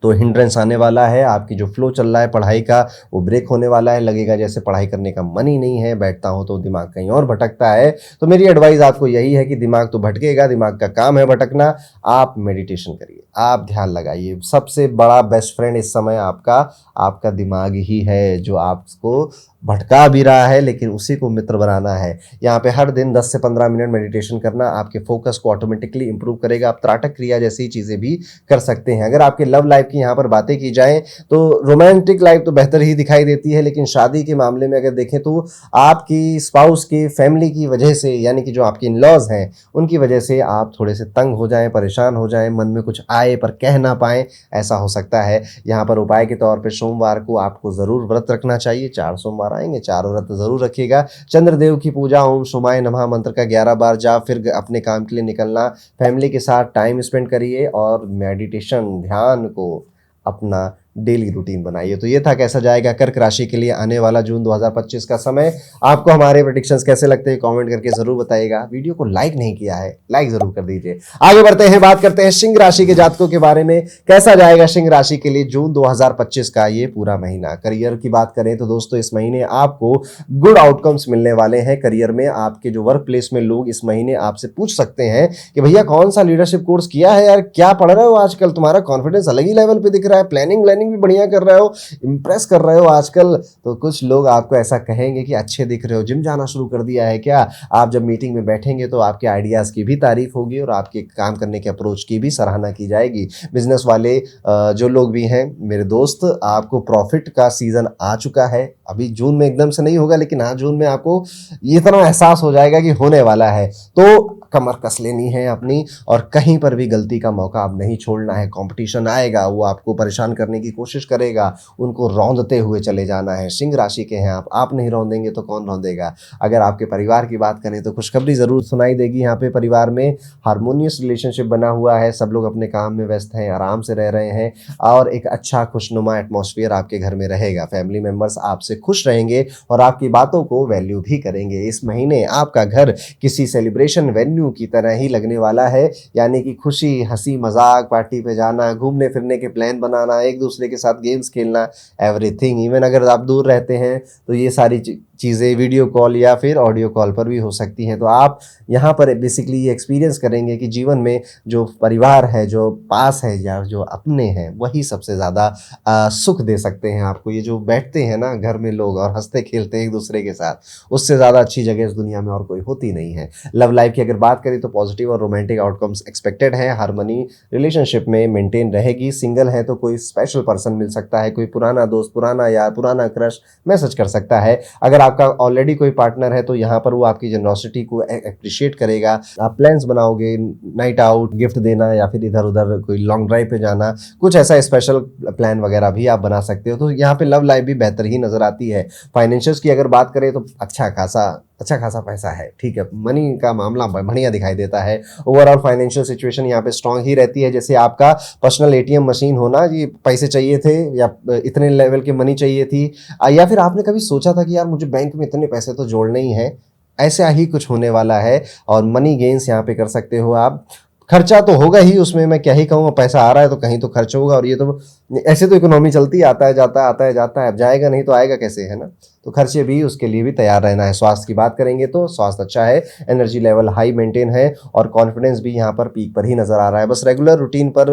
तो हिंड्रेंस आने वाला है। आपकी जो फ्लो चल रहा है पढ़ाई का वो ब्रेक होने वाला है। लगेगा जैसे पढ़ाई करने का मन ही नहीं है, बैठता हूं तो दिमाग कहीं और भटकता है। तो मेरी एडवाइस आपको यही है कि दिमाग तो भटकेगा, दिमाग का काम है भटकना। आप मेडिटेशन करिए, आप ध्यान लगाइए। सबसे बड़ा बेस्ट फ्रेंड इस समय आपका दिमाग ही है, जो आपको भटका भी रहा है, लेकिन उसी को मित्र बनाना है। यहाँ पे हर दिन 10 से 15 मिनट मेडिटेशन करना आपके फोकस को ऑटोमेटिकली इंप्रूव करेगा। आप त्राटक क्रिया जैसी चीज़ें भी कर सकते हैं। अगर आपके लव लाइफ की यहाँ पर बातें की जाएं तो रोमांटिक लाइफ तो बेहतर ही दिखाई देती है, लेकिन शादी के मामले में अगर देखें तो आपकी स्पाउस की फैमिली की वजह से, यानी कि जो आपके इन-लॉज हैं उनकी वजह से आप थोड़े से तंग हो जाएं, परेशान हो जाएं, मन में कुछ आए पर कह ना पाएं, ऐसा हो सकता है। यहाँ पर उपाय के तौर पर सोमवार को आपको ज़रूर व्रत रखना चाहिए। 4 सोमवार आएंगे, 4 व्रत जरूर रखिएगा। चंद्रदेव की पूजा, ओम सोमाय नमः मंत्र का 11 बार जाप, फिर अपने काम के लिए निकलना। फैमिली के साथ टाइम स्पेंड करिए और मेडिटेशन, ध्यान को अपना डेली रूटीन बनाइए। तो ये था कैसा जाएगा कर्क राशि के लिए आने वाला जून 2025 का समय। आपको हमारे प्रेडिक्शंस कैसे लगते हैं कमेंट करके जरूर बताइएगा। वीडियो को लाइक नहीं किया है, लाइक जरूर कर दीजिए। आगे बढ़ते हैं, बात करते हैं सिंह राशि के जातकों के बारे में। कैसा जाएगा सिंह राशि के लिए जून 2025 का ये पूरा महीना। करियर की बात करें तो दोस्तों इस महीने आपको गुड आउटकम्स मिलने वाले हैं। करियर में आपके जो वर्क प्लेस में लोग इस महीने आपसे पूछ सकते हैं कि भैया कौन सा लीडरशिप कोर्स किया है यार, क्या पढ़ रहे हो आजकल, तुम्हारा कॉन्फिडेंस अलग ही लेवल पे दिख रहा है, प्लानिंग भी बढ़िया कर रहे हो, इंप्रेस कर रहे हो आजकल। तो कुछ लोग आपको ऐसा कहेंगे कि अच्छे दिख रहे हो, जिम जाना शुरू कर दिया है क्या। आप जब मीटिंग में बैठेंगे तो आपके आइडियाज की भी तारीफ होगी और आपके काम करने के अप्रोच की भी सराहना की जाएगी। बिजनेस वाले जो लोग भी हैं मेरे दोस्त, आपको प्रॉफिट का सीजन आ चुका है। अभी जून में एकदम से नहीं होगा, लेकिन हाँ जून में आपको ये इतना एहसास हो जाएगा कि होने वाला है। तो कमर कस लेनी है अपनी और कहीं पर भी गलती का मौका अब नहीं छोड़ना है। कंपटीशन आएगा, वो आपको परेशान करने की कोशिश करेगा, उनको रौंदते हुए चले जाना है। सिंह राशि के हैं आप नहीं रौंदेंगे तो कौन रौंदेगा। अगर आपके परिवार की बात करें तो खुशखबरी जरूर सुनाई देगी। यहाँ पे परिवार में हारमोनियस रिलेशनशिप बना हुआ है, सब लोग अपने काम में व्यस्त हैं, आराम से रह रहे हैं और एक अच्छा खुशनुमा एटमॉस्फेयर आपके घर में रहेगा। फैमिली मेंबर्स आपसे खुश रहेंगे और आपकी बातों को वैल्यू भी करेंगे। इस महीने आपका घर किसी सेलिब्रेशन वेन्यू की तरह ही लगने वाला है, यानी कि खुशी, हंसी मजाक, पार्टी पे जाना, घूमने फिरने के प्लान बनाना, एक दूसरे के साथ गेम्स खेलना, एवरीथिंग। इवन अगर आप दूर रहते हैं तो ये सारी चीज़ें वीडियो कॉल या फिर ऑडियो कॉल पर भी हो सकती हैं। तो आप यहाँ पर बेसिकली ये एक्सपीरियंस करेंगे कि जीवन में जो परिवार है, जो पास है या जो अपने हैं, वही सबसे ज़्यादा सुख दे सकते हैं आपको। ये जो बैठते हैं ना घर में लोग और हंसते खेलते हैं एक दूसरे के साथ, उससे ज़्यादा अच्छी जगह इस दुनिया में और कोई होती नहीं है। लव लाइफ की अगर बात करें तो पॉजिटिव और रोमांटिक आउटकम्स एक्सपेक्टेड है। हार्मनी रिलेशनशिप में मेंटेन रहेगी। सिंगल है तो कोई स्पेशल पर्सन मिल सकता है, कोई पुराना दोस्त, पुराना यार, पुराना क्रश मैसेज कर सकता है। अगर आपका ऑलरेडी कोई पार्टनर है तो यहाँ पर वो आपकी जनरॉसिटी को अप्रिशिएट करेगा। आप प्लान्स बनाओगे, नाइट आउट, गिफ्ट देना या फिर इधर उधर कोई लॉन्ग ड्राइव पे जाना, कुछ ऐसा स्पेशल प्लान वगैरह भी आप बना सकते हो। तो यहाँ पे लव लाइफ भी बेहतर ही नजर आती है। फाइनेंशियल्स की अगर बात करें तो अच्छा खासा पैसा है, ठीक है, मनी का मामला बढ़िया दिखाई देता है। ओवरऑल फाइनेंशियल सिचुएशन यहाँ पे स्ट्रांग ही रहती है। जैसे आपका पर्सनल एटीएम मशीन होना, ये पैसे चाहिए थे या इतने लेवल की मनी चाहिए थी, या फिर आपने कभी सोचा था कि यार मुझे बैंक में इतने पैसे तो जोड़ने ही है, ऐसा ही कुछ होने वाला है। और मनी गेन्स यहाँ पे कर सकते हो आप। खर्चा तो होगा ही, उसमें मैं क्या ही कहूँ, पैसा आ रहा है तो कहीं तो खर्च होगा। और ये तो ऐसे तो इकोनॉमी चलती है, आता है जाता है, आता है जाता है, अब जाएगा नहीं तो आएगा कैसे, है ना। तो खर्चे भी, उसके लिए भी तैयार रहना है। स्वास्थ्य की बात करेंगे तो स्वास्थ्य अच्छा है, एनर्जी लेवल हाई मेंटेन है और कॉन्फिडेंस भी यहाँ पर पीक पर ही नजर आ रहा है। बस रेगुलर रूटीन पर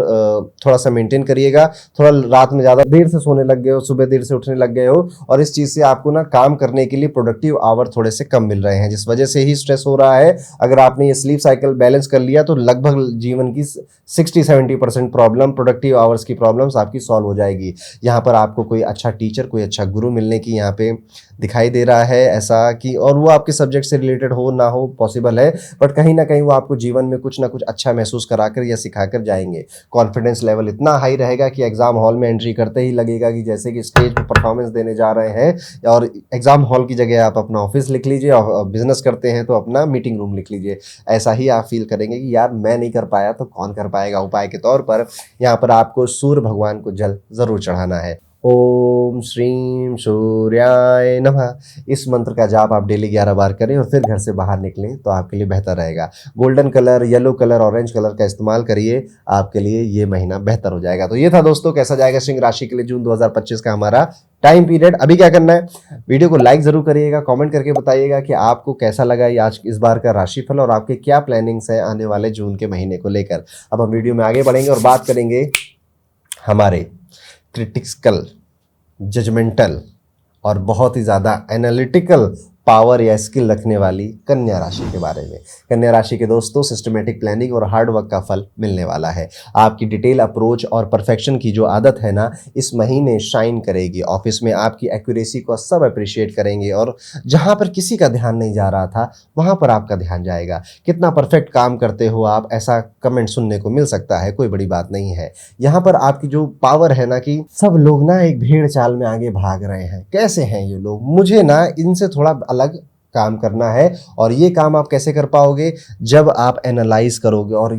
थोड़ा सा मेंटेन करिएगा। थोड़ा रात में ज़्यादा देर से सोने लग गए हो, सुबह देर से उठने लग गए हो और इस चीज़ से आपको ना काम करने के लिए प्रोडक्टिव आवर थोड़े से कम मिल रहे हैं, जिस वजह से ही स्ट्रेस हो रहा है। अगर आपने ये स्लीप साइकिल बैलेंस कर लिया तो लगभग जीवन की 60-70% प्रॉब्लम, प्रोडक्टिव आवर्स की प्रॉब्लम्स आपकी सॉल्व हो जाएगी। यहाँ पर आपको कोई अच्छा टीचर, कोई अच्छा गुरु मिलने की यहाँ पे दिखाई दे रहा है ऐसा कि, और वो आपके सब्जेक्ट से रिलेटेड हो ना हो पॉसिबल है, बट कहीं ना कहीं वो आपको जीवन में कुछ ना कुछ अच्छा महसूस कराकर या सिखाकर जाएंगे। कॉन्फिडेंस लेवल इतना हाई रहेगा कि एग्जाम हॉल में एंट्री करते ही लगेगा कि जैसे कि स्टेज पर परफॉर्मेंस देने जा रहे हैं। और एग्जाम हॉल की जगह आप अपना ऑफिस लिख लीजिए, और बिजनेस करते हैं तो अपना मीटिंग रूम लिख लीजिए। ऐसा ही आप फील करेंगे कि यार मैं नहीं कर पाया तो कौन कर पाएगा। उपाय के तौर पर यहाँ पर आपको सूर्य भगवान को जल जरूर चढ़ाना है। ओम श्रीम सूर्याय नमः। इस मंत्र का जाप आप डेली 11 बार करें और फिर घर से बाहर निकलें तो आपके लिए बेहतर रहेगा। Golden colour, yellow colour, orange colour का इस्तेमाल करिए, आपके लिए ये महीना बेहतर हो जाएगा। तो ये था दोस्तों कैसा जाएगा सिंह राशि के लिए जून 2025 का हमारा टाइम पीरियड। अभी क्या करना है, वीडियो को लाइक जरूर करिएगा, कमेंट करके बताइएगा कि आपको कैसा लगा ये आज इस बार का राशिफल और आपके क्या प्लानिंग्स हैं आने वाले जून के महीने को लेकर। अब हम वीडियो में आगे बढ़ेंगे और बात करेंगे हमारे क्रिटिकल, जजमेंटल और बहुत ही ज़्यादा एनालिटिकल पावर या स्किल रखने वाली कन्या राशि के बारे में। कन्या राशि के दोस्तों सिस्टमेटिक प्लानिंग और हार्ड वर्क का फल मिलने वाला है। आपकी डिटेल अप्रोच और परफेक्शन की जो आदत है ना, इस महीने शाइन करेगी। ऑफिस में आपकी एक्यूरेसी को सब अप्रिशिएट करेंगे और जहां पर किसी का ध्यान नहीं जा रहा था वहां पर आपका ध्यान जाएगा। कितना परफेक्ट काम करते हो आप, ऐसा कमेंट सुनने को मिल सकता है, कोई बड़ी बात नहीं है। यहाँ पर आपकी जो पावर है ना कि सब लोग ना एक भेड़ चाल में आगे भाग रहे हैं, कैसे हैं ये लोग, मुझे ना इनसे थोड़ा अलग काम करना है। और ये काम आप कैसे कर पाओगे, जब आप एनालाइज करोगे और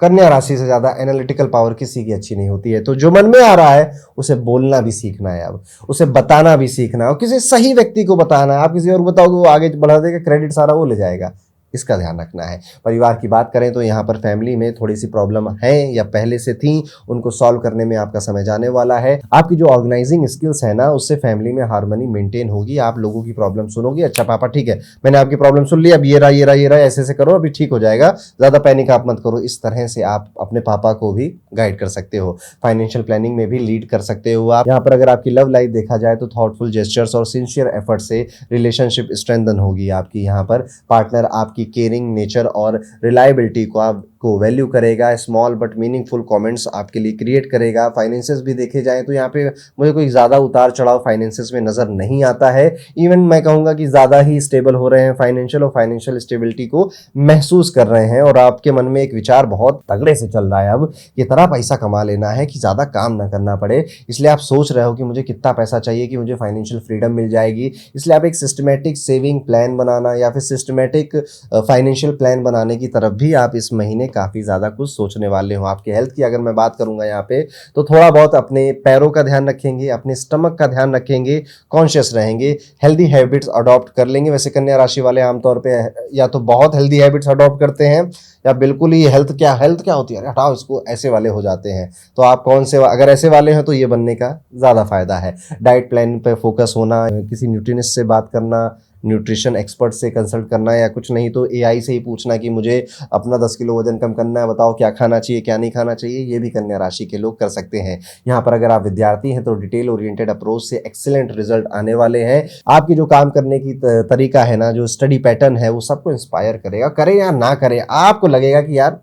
कन्या राशि से ज्यादा एनालिटिकल पावर किसी की अच्छी नहीं होती है। तो जो मन में आ रहा है उसे बोलना भी सीखना है, अब उसे बताना भी सीखना है और किसी सही व्यक्ति को बताना है। आप किसी और को बताओगे वो आगे बढ़ा देगा, क्रेडिट सारा वो ले जाएगा, इसका ध्यान रखना है। परिवार की बात करें तो यहाँ पर फैमिली में थोड़ी सी प्रॉब्लम है या पहले से थी, उनको सॉल्व करने में आपका समय जाने वाला है। आपकी जो ऑर्गेनाइजिंग स्किल्स है ना, उससे फैमिली में हार्मनी मेंटेन होगी। आप लोगों की प्रॉब्लम सुनोगे, अच्छा पापा ठीक है मैंने आपकी प्रॉब्लम सुन ली, अब ये रहा ये रहा ये रहा, ऐसे ऐसे करो अभी ठीक हो जाएगा, ज्यादा पैनिक आप मत करो। इस तरह से आप अपने पापा को भी गाइड कर सकते हो। फाइनेंशियल प्लानिंग में भी लीड कर सकते हो आप। यहाँ पर अगर आपकी लव लाइफ देखा जाए तो थॉटफुल जेस्चर्स और सिंसियर एफर्ट से रिलेशनशिप स्ट्रेंथन होगी आपकी। यहाँ पर पार्टनर आपकी केयरिंग नेचर और रिलायबिलिटी को आपको वैल्यू करेगा। स्मॉल बट मीनिंगफुल कमेंट्स आपके लिए क्रिएट करेगा। फाइनेंसेस भी देखे जाए तो यहाँ पे मुझे कोई ज़्यादा उतार चढ़ाव फाइनेंसेस में नज़र नहीं आता है। इवन मैं कहूँगा कि ज़्यादा ही स्टेबल हो रहे हैं फाइनेंशियल, और फाइनेंशियल स्टेबिलिटी को महसूस कर रहे हैं। और आपके मन में एक विचार बहुत तगड़े से चल रहा है अब कि इतना पैसा कमा लेना है कि ज़्यादा काम ना करना पड़े। इसलिए आप सोच रहे हो कि मुझे कितना पैसा चाहिए कि मुझे फाइनेंशियल फ्रीडम मिल जाएगी। इसलिए आप एक सिस्टमेटिक सेविंग प्लान बनाना या फिर सिस्टमेटिक फाइनेंशियल प्लान बनाने की तरफ भी आप इस महीने काफ़ी ज़्यादा कुछ सोचने वाले हो। आपके हेल्थ की अगर मैं बात करूंगा यहाँ पे, तो थोड़ा बहुत अपने पैरों का ध्यान रखेंगे, अपने स्टमक का ध्यान रखेंगे, कॉन्शियस रहेंगे, हेल्दी हैबिट्स अडॉप्ट कर लेंगे। वैसे कन्या राशि वाले आमतौर पे या तो बहुत हेल्दी हैबिट्स अडॉप्ट करते हैं या बिल्कुल ही हेल्थ क्या होती है, अरे हटाओ इसको, ऐसे वाले हो जाते हैं। तो आप कौन से, अगर ऐसे वाले हैं तो ये बनने का ज़्यादा फायदा है। डाइट प्लान पे फोकस होना, किसी न्यूट्रिनिस्ट से बात करना, न्यूट्रिशन एक्सपर्ट से कंसल्ट करना, या कुछ नहीं तो एआई से ही पूछना कि मुझे अपना 10 किलो वजन कम करना है, बताओ क्या खाना चाहिए क्या नहीं खाना चाहिए। ये भी कन्या राशि के लोग कर सकते हैं। यहाँ पर अगर आप विद्यार्थी हैं तो डिटेल ओरिएंटेड अप्रोच से एक्सीलेंट रिजल्ट आने वाले हैं। आपकी जो काम करने की तरीका है ना, जो स्टडी पैटर्न है, वो सबको इंस्पायर करेगा। करें या ना करें, आपको लगेगा कि यार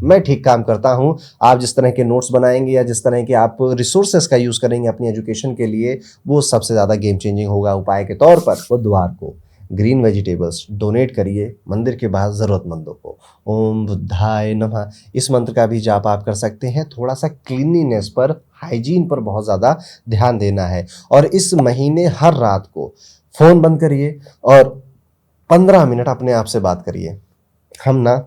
मैं ठीक काम करता हूं। आप जिस तरह के नोट्स बनाएंगे या जिस तरह के आप रिसोर्सेस का यूज़ करेंगे अपनी एजुकेशन के लिए, वो सबसे ज़्यादा गेम चेंजिंग होगा। उपाय के तौर पर बुधवार को ग्रीन वेजिटेबल्स डोनेट करिए मंदिर के बाहर ज़रूरतमंदों को। ओम बुद्धाय नमः, इस मंत्र का भी जाप आप कर सकते हैं। थोड़ा सा क्लीनलीनेस पर, हाइजीन पर बहुत ज़्यादा ध्यान देना है। और इस महीने हर रात को फ़ोन बंद करिए और 15 मिनट अपने आप से बात करिए। हम ना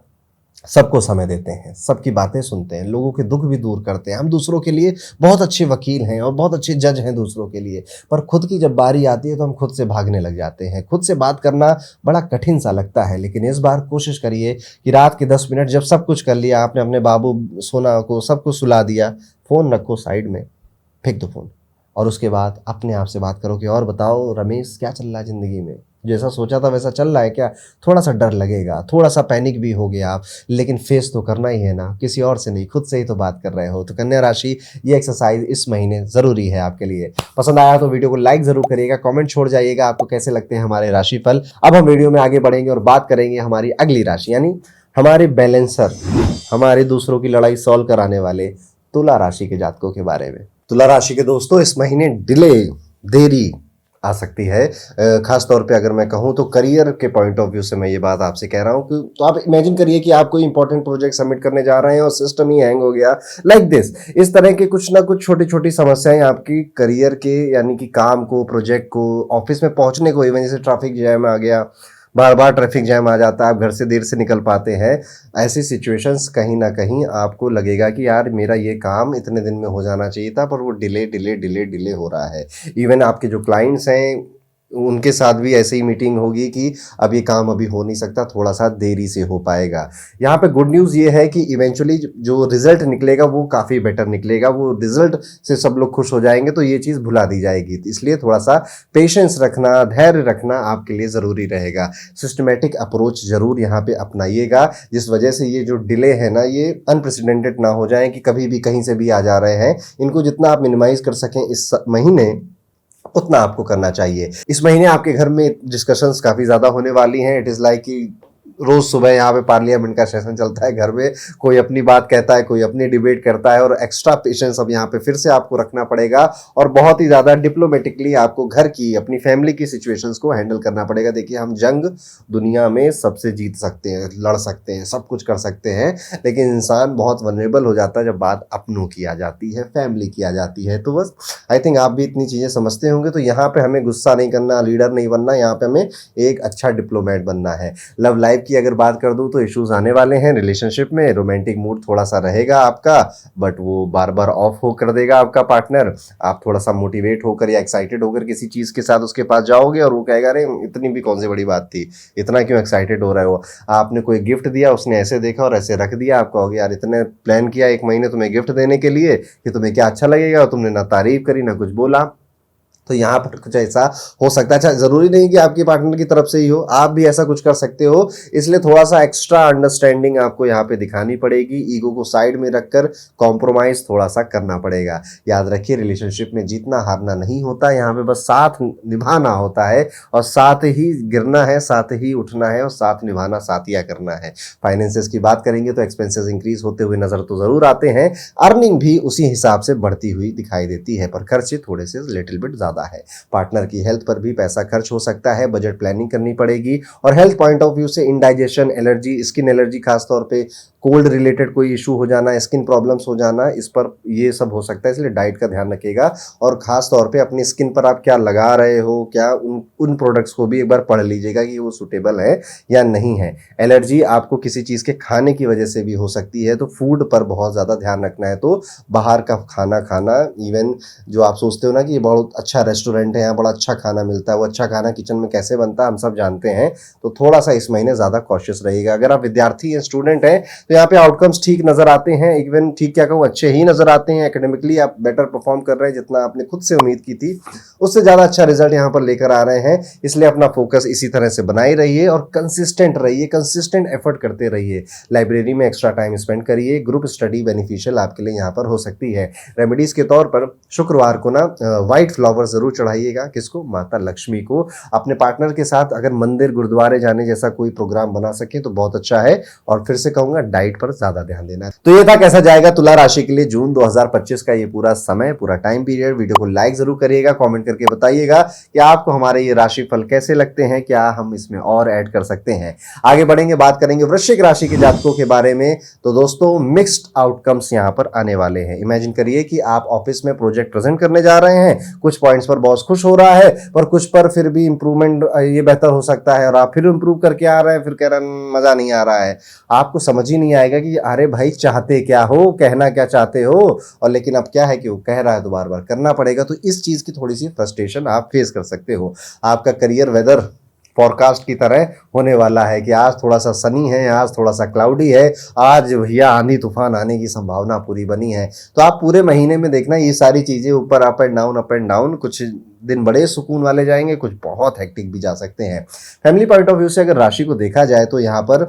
सबको समय देते हैं, सबकी बातें सुनते हैं, लोगों के दुख भी दूर करते हैं। हम दूसरों के लिए बहुत अच्छे वकील हैं और बहुत अच्छे जज हैं दूसरों के लिए, पर खुद की जब बारी आती है तो हम खुद से भागने लग जाते हैं। खुद से बात करना बड़ा कठिन सा लगता है। लेकिन इस बार कोशिश करिए कि रात के 10 मिनट जब सब कुछ कर लिया आपने, अपने बाबू सोना को सबको सुला दिया, फ़ोन रखो साइड में, फेंक दो फ़ोन, और उसके बाद अपने आप से बात करो कि और बताओ रमेश क्या चल रहा है ज़िंदगी में, जैसा सोचा था वैसा चल रहा है क्या। थोड़ा सा डर लगेगा, थोड़ा सा पैनिक भी हो गया आप, लेकिन फेस तो करना ही है ना, किसी और से नहीं, खुद से ही तो बात कर रहे हो। तो कन्या राशि, ये एक्सरसाइज इस महीने ज़रूरी है आपके लिए। पसंद आया तो वीडियो को लाइक ज़रूर करिएगा, कमेंट छोड़ जाइएगा आपको कैसे लगते हैं हमारे राशिफल। अब हम वीडियो में आगे बढ़ेंगे और बात करेंगे हमारी अगली राशि, यानी हमारे बैलेंसर, हमारे दूसरों की लड़ाई सॉल्व कराने वाले तुला राशि के जातकों के बारे में। तुला राशि के दोस्तों, इस महीने देरी आ सकती है। खास तौर पे अगर मैं कहूँ तो करियर के पॉइंट ऑफ व्यू से मैं ये बात आपसे कह रहा हूँ कि तो आप इमेजिन करिए कि आप कोई इंपॉर्टेंट प्रोजेक्ट सबमिट करने जा रहे हैं और सिस्टम ही हैंग हो गया, लाइक दिस। इस तरह के कुछ ना कुछ छोटी छोटी समस्याएं आपकी करियर के, यानी कि काम को, प्रोजेक्ट को, ऑफिस में पहुंचने को, इवन जैसे ट्रैफिक जैम आ गया, बार बार ट्रैफिक जैम आ जाता है, आप घर से देर से निकल पाते हैं। ऐसी सिचुएशंस कहीं ना कहीं आपको लगेगा कि यार मेरा ये काम इतने दिन में हो जाना चाहिए था, पर वो डिले हो रहा है। इवन आपके जो क्लाइंट्स हैं उनके साथ भी ऐसे ही मीटिंग होगी कि अब ये काम अभी हो नहीं सकता, थोड़ा सा देरी से हो पाएगा। यहाँ पे गुड न्यूज़ ये है कि इवेंचुअली जो रिजल्ट निकलेगा वो काफ़ी बेटर निकलेगा, वो रिजल्ट से सब लोग खुश हो जाएंगे, तो ये चीज़ भुला दी जाएगी। इसलिए थोड़ा सा पेशेंस रखना, धैर्य रखना आपके लिए ज़रूरी रहेगा। सिस्टमेटिक अप्रोच ज़रूर यहाँ पे अपनाइएगा, जिस वजह से ये जो डिले है ना, ये अनप्रेसिडेंटेड ना हो जाए कि कभी भी कहीं से भी आ जा रहे हैं। इनको जितना आप मिनिमाइज कर सकें इस महीने, उतना आपको करना चाहिए। इस महीने आपके घर में डिस्कशंस काफ़ी ज़्यादा होने वाली हैं। इट इज़ लाइक कि रोज़ सुबह यहाँ पे पार्लियामेंट का सेशन चलता है घर में, कोई अपनी बात कहता है, कोई अपनी डिबेट करता है, और एक्स्ट्रा पेशेंस अब यहाँ पे फिर से आपको रखना पड़ेगा और बहुत ही ज़्यादा डिप्लोमेटिकली आपको घर की, अपनी फैमिली की सिचुएशंस को हैंडल करना पड़ेगा। देखिए, हम जंग दुनिया में सबसे जीत सकते हैं, लड़ सकते हैं, सब कुछ कर सकते हैं, लेकिन इंसान बहुत वनरेबल हो जाता है जब बात अपनों की आ जाती है, फैमिली की आ जाती है। तो बस आई थिंक आप भी इतनी चीज़ें समझते होंगे। तो यहाँ पर हमें गुस्सा नहीं करना, लीडर नहीं बनना, यहाँ पर हमें एक अच्छा डिप्लोमेट बनना है। लव लाइफ की अगर बात कर दूं तो इश्यूज आने वाले हैं रिलेशनशिप में। रोमांटिक मूड थोड़ा सा रहेगा आपका, बट वो बार बार ऑफ हो कर देगा आपका पार्टनर। आप थोड़ा सा मोटिवेट होकर या एक्साइटेड होकर किसी चीज़ के साथ उसके पास जाओगे और वो कहेगा अरे इतनी भी कौन सी बड़ी बात थी, इतना क्यों एक्साइटेड हो रहे हो। आपने कोई गिफ्ट दिया, उसने ऐसे देखा और ऐसे रख दिया, आप कहोगे यार इतने प्लान किया 1 महीने तुम्हें गिफ्ट देने के लिए कि तुम्हें क्या अच्छा लगेगा, और तुमने ना तारीफ करी ना कुछ बोला। तो यहाँ पर कुछ ऐसा हो सकता है। अच्छा, जरूरी नहीं कि आपके पार्टनर की तरफ से ही हो, आप भी ऐसा कुछ कर सकते हो। इसलिए थोड़ा सा एक्स्ट्रा अंडरस्टैंडिंग आपको यहाँ पे दिखानी पड़ेगी। ईगो को साइड में रखकर कॉम्प्रोमाइज थोड़ा सा करना पड़ेगा। याद रखिए, रिलेशनशिप में जीतना हारना नहीं होता, यहाँ पे बस साथ निभाना होता है, और साथ ही गिरना है, साथ ही उठना है, और साथ निभाना, साथिया करना है। फाइनेंसेस की बात करेंगे तो एक्सपेंसेस इंक्रीज होते हुए नजर तो जरूर आते हैं, अर्निंग भी उसी हिसाब से बढ़ती हुई दिखाई देती है, पर खर्चे थोड़े से लिटिल बिट ज्यादा है। पार्टनर की हेल्थ पर भी पैसा खर्च हो सकता है, बजट प्लानिंग करनी पड़ेगी। और हेल्थ पॉइंट ऑफ व्यू से इंडाइजेशन, एलर्जी, स्किन एलर्जी, खासतौर पे कोल्ड रिलेटेड कोई इशू हो जाना, स्किन प्रॉब्लम्स हो जाना, इस पर ये सब हो सकता है। इसलिए डाइट का ध्यान रखिएगा, और खास तौर पे अपनी स्किन पर आप क्या लगा रहे हो, क्या उन प्रोडक्ट्स को भी एक बार पढ़ लीजिएगा कि वो सूटेबल है या नहीं है। एलर्जी आपको किसी चीज़ के खाने की वजह से भी हो सकती है, तो फूड पर बहुत ज़्यादा ध्यान रखना है। तो बाहर का खाना खाना, इवन जो आप सोचते हो ना कि ये बहुत अच्छा रेस्टोरेंट है, यहाँ बड़ा अच्छा खाना मिलता है, वो अच्छा खाना किचन में कैसे बनता है हम सब जानते हैं। तो थोड़ा सा इस महीने ज़्यादा कॉशियस रहिएगा। अगर आप विद्यार्थी हैं, स्टूडेंट हैं, तो यहाँ पे आउटकम्स ठीक नजर आते हैं, इवन ठीक क्या कहूँ, अच्छे ही नजर आते हैं। एकेडमिकली आप बेटर परफॉर्म कर रहे हैं, जितना आपने खुद से उम्मीद की थी उससे ज़्यादा अच्छा रिजल्ट यहाँ पर लेकर आ रहे हैं। इसलिए अपना फोकस इसी तरह से बनाए रहिए और कंसिस्टेंट रहिए, कंसिस्टेंट एफर्ट करते रहिए। लाइब्रेरी में एक्स्ट्रा टाइम स्पेंड करिए, ग्रुप स्टडी बेनिफिशियल आपके लिए यहाँ पर हो सकती है। रेमेडीज के तौर पर शुक्रवार को ना व्हाइट फ्लावर जरूर चढ़ाइएगा। किसको? माता लक्ष्मी को। अपने पार्टनर के साथ अगर मंदिर गुरुद्वारे जाने जैसा कोई प्रोग्राम बना सके तो बहुत अच्छा है। और फिर से कहूंगा, डाइट पर ज्यादा ध्यान देना है। तो ये था कैसा जाएगा तुला राशि के लिए जून 2025 का ये पूरा समय, पूरा टाइम पीरियड। वीडियो को लाइक जरूर करिएगा, कमेंट करके बताइएगा कि आपको हमारे ये राशि फल कैसे लगते हैं, क्या हम इसमें और ऐड कर सकते हैं। आगे बढ़ेंगे, बात करेंगे वृश्चिक राशि के जातकों के बारे में। तो दोस्तों, मिक्स्ड आउटकम्स यहां पर आने वाले हैं। इमेजिन करिए कि आप ऑफिस में प्रोजेक्ट प्रेजेंट करने जा रहे हैं, कुछ पॉइंट्स पर बॉस खुश हो रहा है, पर कुछ पर फिर भी इंप्रूवमेंट ये बेहतर हो सकता है, और आप फिर इंप्रूव करके आ रहे हैं, फिर कह रहे हैं मजा नहीं आ रहा है। आपको समझ ही नहीं आएगा कि अरे भाई चाहते क्या हो, कहना क्या चाहते हो, और लेकिन अब क्या है कि वो कह रहा है तो बार बार करना पड़ेगा। तो इस चीज की थोड़ी सी फ्रस्ट्रेशन आप फेस कर सकते हो। आपका करियर वेदर फॉरकास्ट की तरह होने वाला है कि आज थोड़ा सा सनी है, आज थोड़ा सा क्लाउडी है, आज भैया आंधी तूफान आने की संभावना पूरी बनी है। तो आप पूरे महीने में देखना ये सारी चीजें ऊपर up and down, up and down. कुछ दिन बड़े सुकून वाले जाएंगे, कुछ बहुत हेक्टिक भी जा सकते हैं। फैमिली पॉइंट ऑफ व्यू से अगर राशि को देखा जाए तो यहाँ पर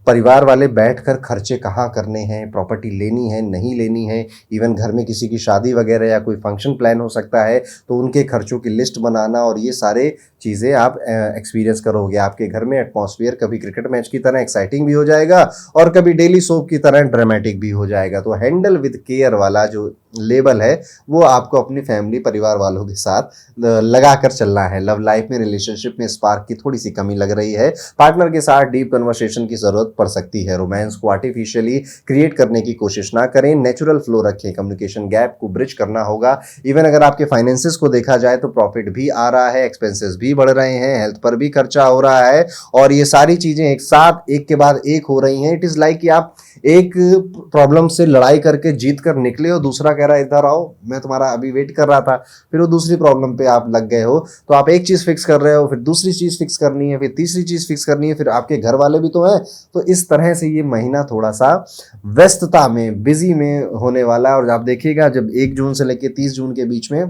परिवार वाले बैठकर खर्चे कहाँ करने हैं, प्रॉपर्टी लेनी है नहीं लेनी है, इवन घर में किसी की शादी वगैरह या कोई फंक्शन प्लान हो सकता है, तो उनके खर्चों की लिस्ट बनाना, और ये सारे चीज़ें आप एक्सपीरियंस करोगे। आपके घर में एटमॉस्फेयर कभी क्रिकेट मैच की तरह एक्साइटिंग भी हो जाएगा और कभी डेली सोप की तरह ड्रामेटिक भी हो जाएगा। तो हैंडल विद केयर वाला जो लेबल है वो आपको अपनी फैमिली, परिवार वालों के साथ लगा कर चलना है। लव लाइफ में, रिलेशनशिप में स्पार्क की थोड़ी सी कमी लग रही है। पार्टनर के साथ डीप कन्वर्सेशन की जरूरत पड़ सकती है। रोमांस को आर्टिफिशियली क्रिएट करने की कोशिश ना करें, नेचुरल फ्लो रखें। कम्युनिकेशन गैप को ब्रिज करना होगा। इवन अगर आपके फाइनेंसेस को देखा जाए तो प्रॉफिट भी आ रहा है, एक्सपेंसेस भी बढ़ रहे हैं, हेल्थ पर भी खर्चा हो रहा है, और ये सारी चीजें एक साथ एक के बाद एक हो रही हैं। इट इज लाइक कि आप एक प्रॉब्लम से लड़ाई करके जीत कर निकले हो, दूसरा कह रहा है इधर आओ, मैं तुम्हारा अभी वेट कर रहा था, फिर वो दूसरी प्रॉब्लम पे आप लग गए हो। तो आप एक चीज फिक्स कर रहे हो, फिर दूसरी चीज फिक्स करनी है, फिर तीसरी चीज फिक्स करनी है, फिर आपके घर वाले भी तो हैं। तो इस तरह से ये महीना थोड़ा सा व्यस्तता में, बिजी में होने वाला है। और आप देखिएगा जब 1 जून से लेकर 30 जून के बीच में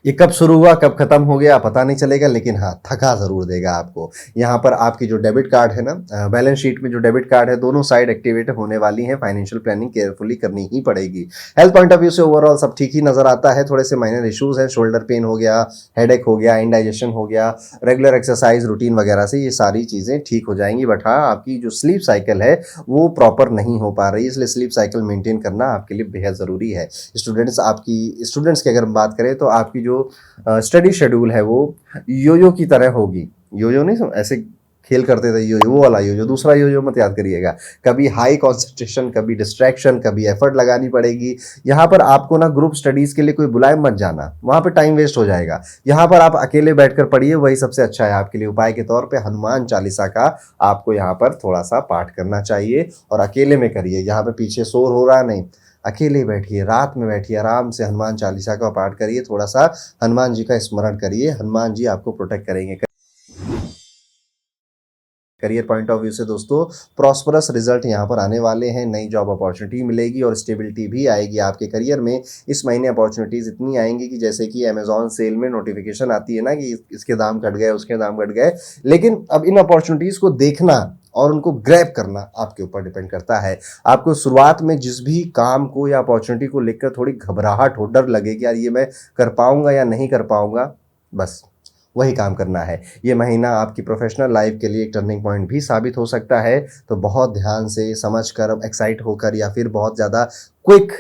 ये कब शुरू हुआ कब खत्म हो गया पता नहीं चलेगा, लेकिन हाँ थका जरूर देगा आपको। यहाँ पर आपकी जो डेबिट कार्ड है ना, बैलेंस शीट में जो डेबिट कार्ड है, दोनों साइड एक्टिवेट होने वाली हैं। फाइनेंशियल प्लानिंग केयरफुली करनी ही पड़ेगी। हेल्थ पॉइंट ऑफ व्यू से ओवरऑल सब ठीक ही नजर आता है। थोड़े से माइनर इश्यूज हैं, शोल्डर पेन हो गया, हेडेक हो गया, इंडाइजेशन हो गया, रेगुलर एक्सरसाइज रूटीन वगैरह से ये सारी चीजें ठीक हो जाएंगी। बट हाँ, आपकी जो स्लीप साइकिल है वो प्रॉपर नहीं हो पा रही, इसलिए स्लीप साइकिल मेंटेन करना आपके लिए बेहद जरूरी है। स्टूडेंट्स की अगर हम बात करें तो आपकी जो स्टडी शेड्यूल है वो योयो की तरह होगी। योयो नहीं, ऐसे खेल करते थे, यो वो वाला यो, दूसरा यो मत याद करिएगा। कभी हाई कॉन्सेंट्रेशन, कभी डिस्ट्रैक्शन, कभी एफर्ट लगानी पड़ेगी। यहाँ पर आपको ना ग्रुप स्टडीज के लिए कोई बुलाए मत जाना, वहां पे टाइम वेस्ट हो जाएगा। यहाँ पर आप अकेले बैठकर पढ़िए, वही सबसे अच्छा है आपके लिए। उपाय के तौर पे हनुमान चालीसा का आपको यहाँ पर थोड़ा सा पाठ करना चाहिए, और अकेले में करिए। यहाँ पे पीछे शोर हो रहा नहीं, अकेले बैठिए, रात में बैठिए, आराम से हनुमान चालीसा का पाठ करिए, थोड़ा सा हनुमान जी का स्मरण करिए, हनुमान जी आपको प्रोटेक्ट करेंगे। करियर पॉइंट ऑफ व्यू से दोस्तों प्रॉस्परस रिजल्ट यहाँ पर आने वाले हैं, नई जॉब अपॉर्चुनिटी मिलेगी और स्टेबिलिटी भी आएगी आपके करियर में। इस महीने अपॉर्चुनिटीज़ इतनी आएंगी कि जैसे कि अमेजॉन सेल में नोटिफिकेशन आती है ना कि इसके दाम घट गए, उसके दाम घट गए, लेकिन अब इन अपॉर्चुनिटीज़ को देखना और उनको ग्रैब करना आपके ऊपर डिपेंड करता है। आपको शुरुआत में जिस भी काम को या अपॉर्चुनिटी को लेकर थोड़ी घबराहट हो, डर लगे कि यार ये मैं कर पाऊंगा या नहीं कर पाऊंगा, बस वही काम करना है। ये महीना आपकी प्रोफेशनल लाइफ के लिए एक टर्निंग पॉइंट भी साबित हो सकता है, तो बहुत ध्यान से समझ कर, एक्साइट होकर या फिर बहुत ज़्यादा क्विक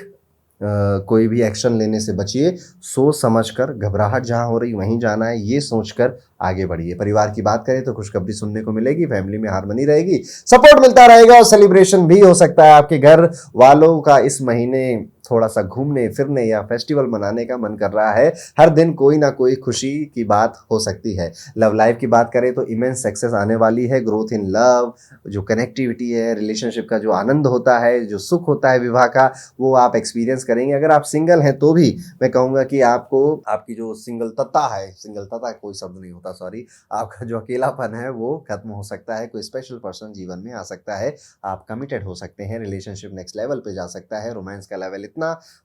कोई भी एक्शन लेने से बचिए। सोच समझ कर, घबराहट जहाँ हो रही वहीं जाना है, ये सोचकर आगे बढ़िए। परिवार की बात करें तो खुशखबरी सुनने को मिलेगी, फैमिली में हार्मनी रहेगी, सपोर्ट मिलता रहेगा और सेलिब्रेशन भी हो सकता है। आपके घर वालों का इस महीने थोड़ा सा घूमने फिरने या फेस्टिवल मनाने का मन कर रहा है। हर दिन कोई ना कोई खुशी की बात हो सकती है। लव लाइफ की बात करें तो इमेंस सक्सेस आने वाली है। ग्रोथ इन लव, जो कनेक्टिविटी है, रिलेशनशिप का जो आनंद होता है, जो सुख होता है विवाह का, वो आप एक्सपीरियंस करेंगे। अगर आप सिंगल हैं तो भी मैं कहूँगा कि आपको आपकी जो सिंगलता है, सिंगलता कोई शब्द नहीं होता, सॉरी, आपका जो अकेलापन है वो खत्म हो सकता है। कोई स्पेशल पर्सन जीवन में आ सकता है, आप कमिटेड हो सकते हैं, रिलेशनशिप नेक्स्ट लेवल पे जा सकता है, रोमांस का लेवल इतना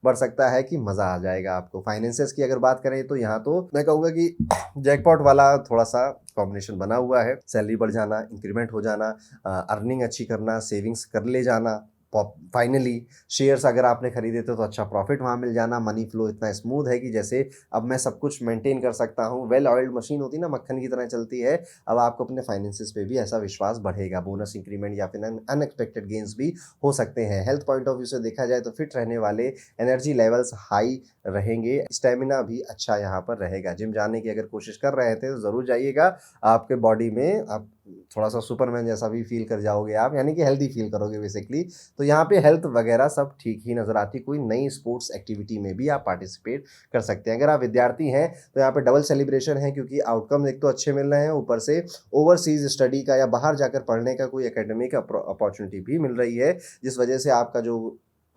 बढ़ सकता है कि मजा आ जाएगा आपको। फाइनेंसेस की अगर बात करें तो यहाँ तो मैं कहूँगा कि जैकपॉट वाला थोड़ा सा कॉम्बिनेशन बना हुआ है। सैलरी बढ़ जाना, इंक्रीमेंट हो जाना, अर्निंग अच्छी करना, सेविंग्स कर ले जाना, फाइनली शेयर्स अगर आपने खरीदे थे तो अच्छा प्रॉफिट वहाँ मिल जाना। मनी फ्लो इतना स्मूथ है कि जैसे अब मैं सब कुछ मेंटेन कर सकता हूँ। वेल ऑयल्ड मशीन होती है ना, मक्खन की तरह चलती है। अब आपको अपने फाइनेंसेस पे भी ऐसा विश्वास बढ़ेगा। बोनस इंक्रीमेंट या फिर अनएक्सपेक्टेड गेन्स भी हो सकते हैं। हेल्थ पॉइंट ऑफ व्यू से देखा जाए तो फिट रहने वाले, एनर्जी लेवल्स हाई रहेंगे, स्टेमिना भी अच्छा यहाँ पर रहेगा। जिम जाने की अगर कोशिश कर रहे थे तो ज़रूर जाइएगा। आपके बॉडी में आप थोड़ा सा सुपरमैन जैसा भी फील कर जाओगे आप, यानी कि हेल्दी फील करोगे बेसिकली। तो यहाँ पे हेल्थ वगैरह सब ठीक ही नज़र आती। कोई नई स्पोर्ट्स एक्टिविटी में भी आप पार्टिसिपेट कर सकते हैं। अगर आप विद्यार्थी हैं तो यहाँ पे डबल सेलिब्रेशन है, क्योंकि आउटकम एक तो अच्छे मिल रहे हैं, ऊपर से ओवरसीज स्टडी का या बाहर जाकर पढ़ने का कोई एकेडमिक अपॉर्चुनिटी भी मिल रही है, जिस वजह से आपका जो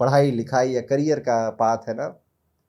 पढ़ाई लिखाई या करियर का पाथ है ना,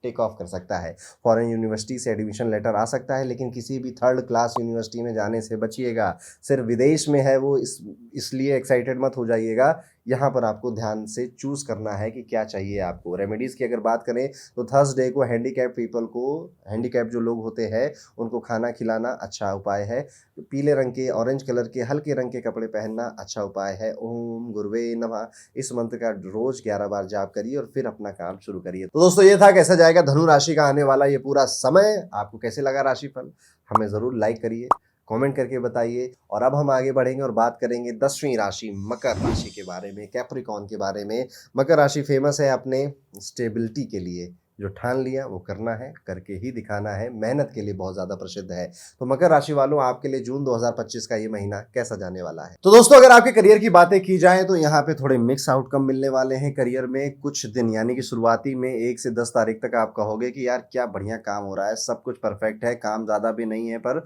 टेक ऑफ कर सकता है। फॉरेन यूनिवर्सिटी से एडमिशन लेटर आ सकता है, लेकिन किसी भी थर्ड क्लास यूनिवर्सिटी में जाने से बचिएगा। सिर्फ विदेश में है वो, इसलिए एक्साइटेड मत हो जाइएगा। यहाँ पर आपको ध्यान से चूज़ करना है कि क्या चाहिए आपको। रेमेडीज़ की अगर बात करें तो थर्सडे को हैंडीकैप पीपल को, हैंडीकैप जो लोग होते हैं उनको खाना खिलाना अच्छा उपाय है। पीले रंग के, ऑरेंज कलर के, हल्के रंग के कपड़े पहनना अच्छा उपाय है। ओम गुरुवे नमः, इस मंत्र का रोज 11 बार जाप करिए और फिर अपना काम शुरू करिए। तो दोस्तों ये था कैसा जाएगा धनु राशि का आने वाला ये पूरा समय। आपको कैसे लगा राशिफल, हमें ज़रूर लाइक करिए, कमेंट करके बताइए। और अब हम आगे बढ़ेंगे और बात करेंगे 10वीं राशि मकर राशि के बारे में, कैप्रिकॉन के बारे में। मकर राशि फेमस है अपने स्टेबिलिटी के लिए। जो ठान लिया वो करना है, करके ही दिखाना है, मेहनत के लिए बहुत ज़्यादा प्रसिद्ध है। तो मकर राशि वालों, आपके लिए जून 2025 का ये महीना कैसा जाने वाला है? तो दोस्तों अगर आपके करियर की बातें की जाए तो यहाँ पे थोड़े मिक्स आउटकम मिलने वाले हैं करियर में। कुछ दिन यानी कि शुरुआती में 1 से 10 तारीख तक आप कहोगे कि यार क्या बढ़िया काम हो रहा है, सब कुछ परफेक्ट है, काम ज़्यादा भी नहीं है पर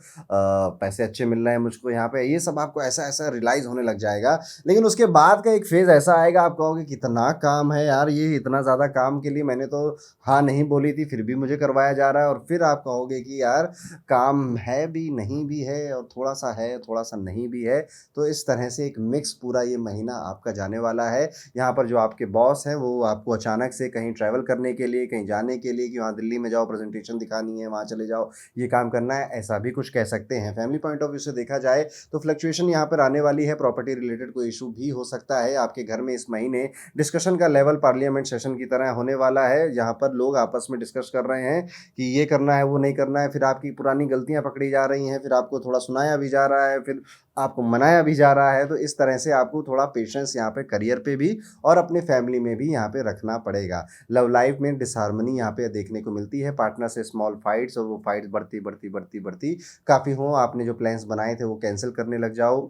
पैसे अच्छे मिल रहे हैं मुझको यहाँ पे, ये सब आपको ऐसा ऐसा रियलाइज़ होने लग जाएगा। लेकिन उसके बाद का एक फेज़ ऐसा आएगा, आप कहोगे कितना काम है यार, ये इतना ज़्यादा काम के लिए मैंने तो हाँ नहीं बोली थी, फिर भी मुझे करवाया जा रहा है। और फिर आप कहोगे कि यार काम है भी, नहीं भी है, और थोड़ा सा है, थोड़ा सा नहीं भी है। तो इस तरह से एक मिक्स पूरा ये महीना आपका जाने वाला है। यहाँ पर जो आपके बॉस हैं वो आपको अचानक से कहीं ट्रैवल करने के लिए, कहीं जाने के लिए, कि वहाँ दिल्ली में जाओ, प्रेजेंटेशन दिखानी है, वहाँ चले जाओ, ये काम करना है, ऐसा भी कुछ कह सकते हैं। फैमिली पॉइंट ऑफ व्यू से देखा जाए तो फ्लक्चुएशन यहाँ पर आने वाली है। प्रॉपर्टी रिलेटेड कोई इशू भी हो सकता है आपके घर में। इस महीने डिस्कशन का लेवल पार्लियामेंट सेशन की तरह होने वाला है, जहाँ पर लोग आपस में डिस्कस कर रहे हैं कि ये करना है, वो नहीं करना है। फिर आपकी पुरानी गलतियां पकड़ी जा रही हैं, फिर आपको थोड़ा सुनाया भी जा रहा है, फिर आपको मनाया भी जा रहा है। तो इस तरह से आपको थोड़ा पेशेंस यहाँ पे करियर पे भी और अपने फैमिली में भी यहाँ पे रखना पड़ेगा। लव लाइफ में डिसहार्मनी यहाँ पे देखने को मिलती है, पार्टनर से स्मॉल फाइट्स, और वो फाइट्स बढ़ती बढ़ती बढ़ती बढ़ती काफ़ी हो। आपने जो प्लान्स बनाए थे वो कैंसिल करने लग जाओ,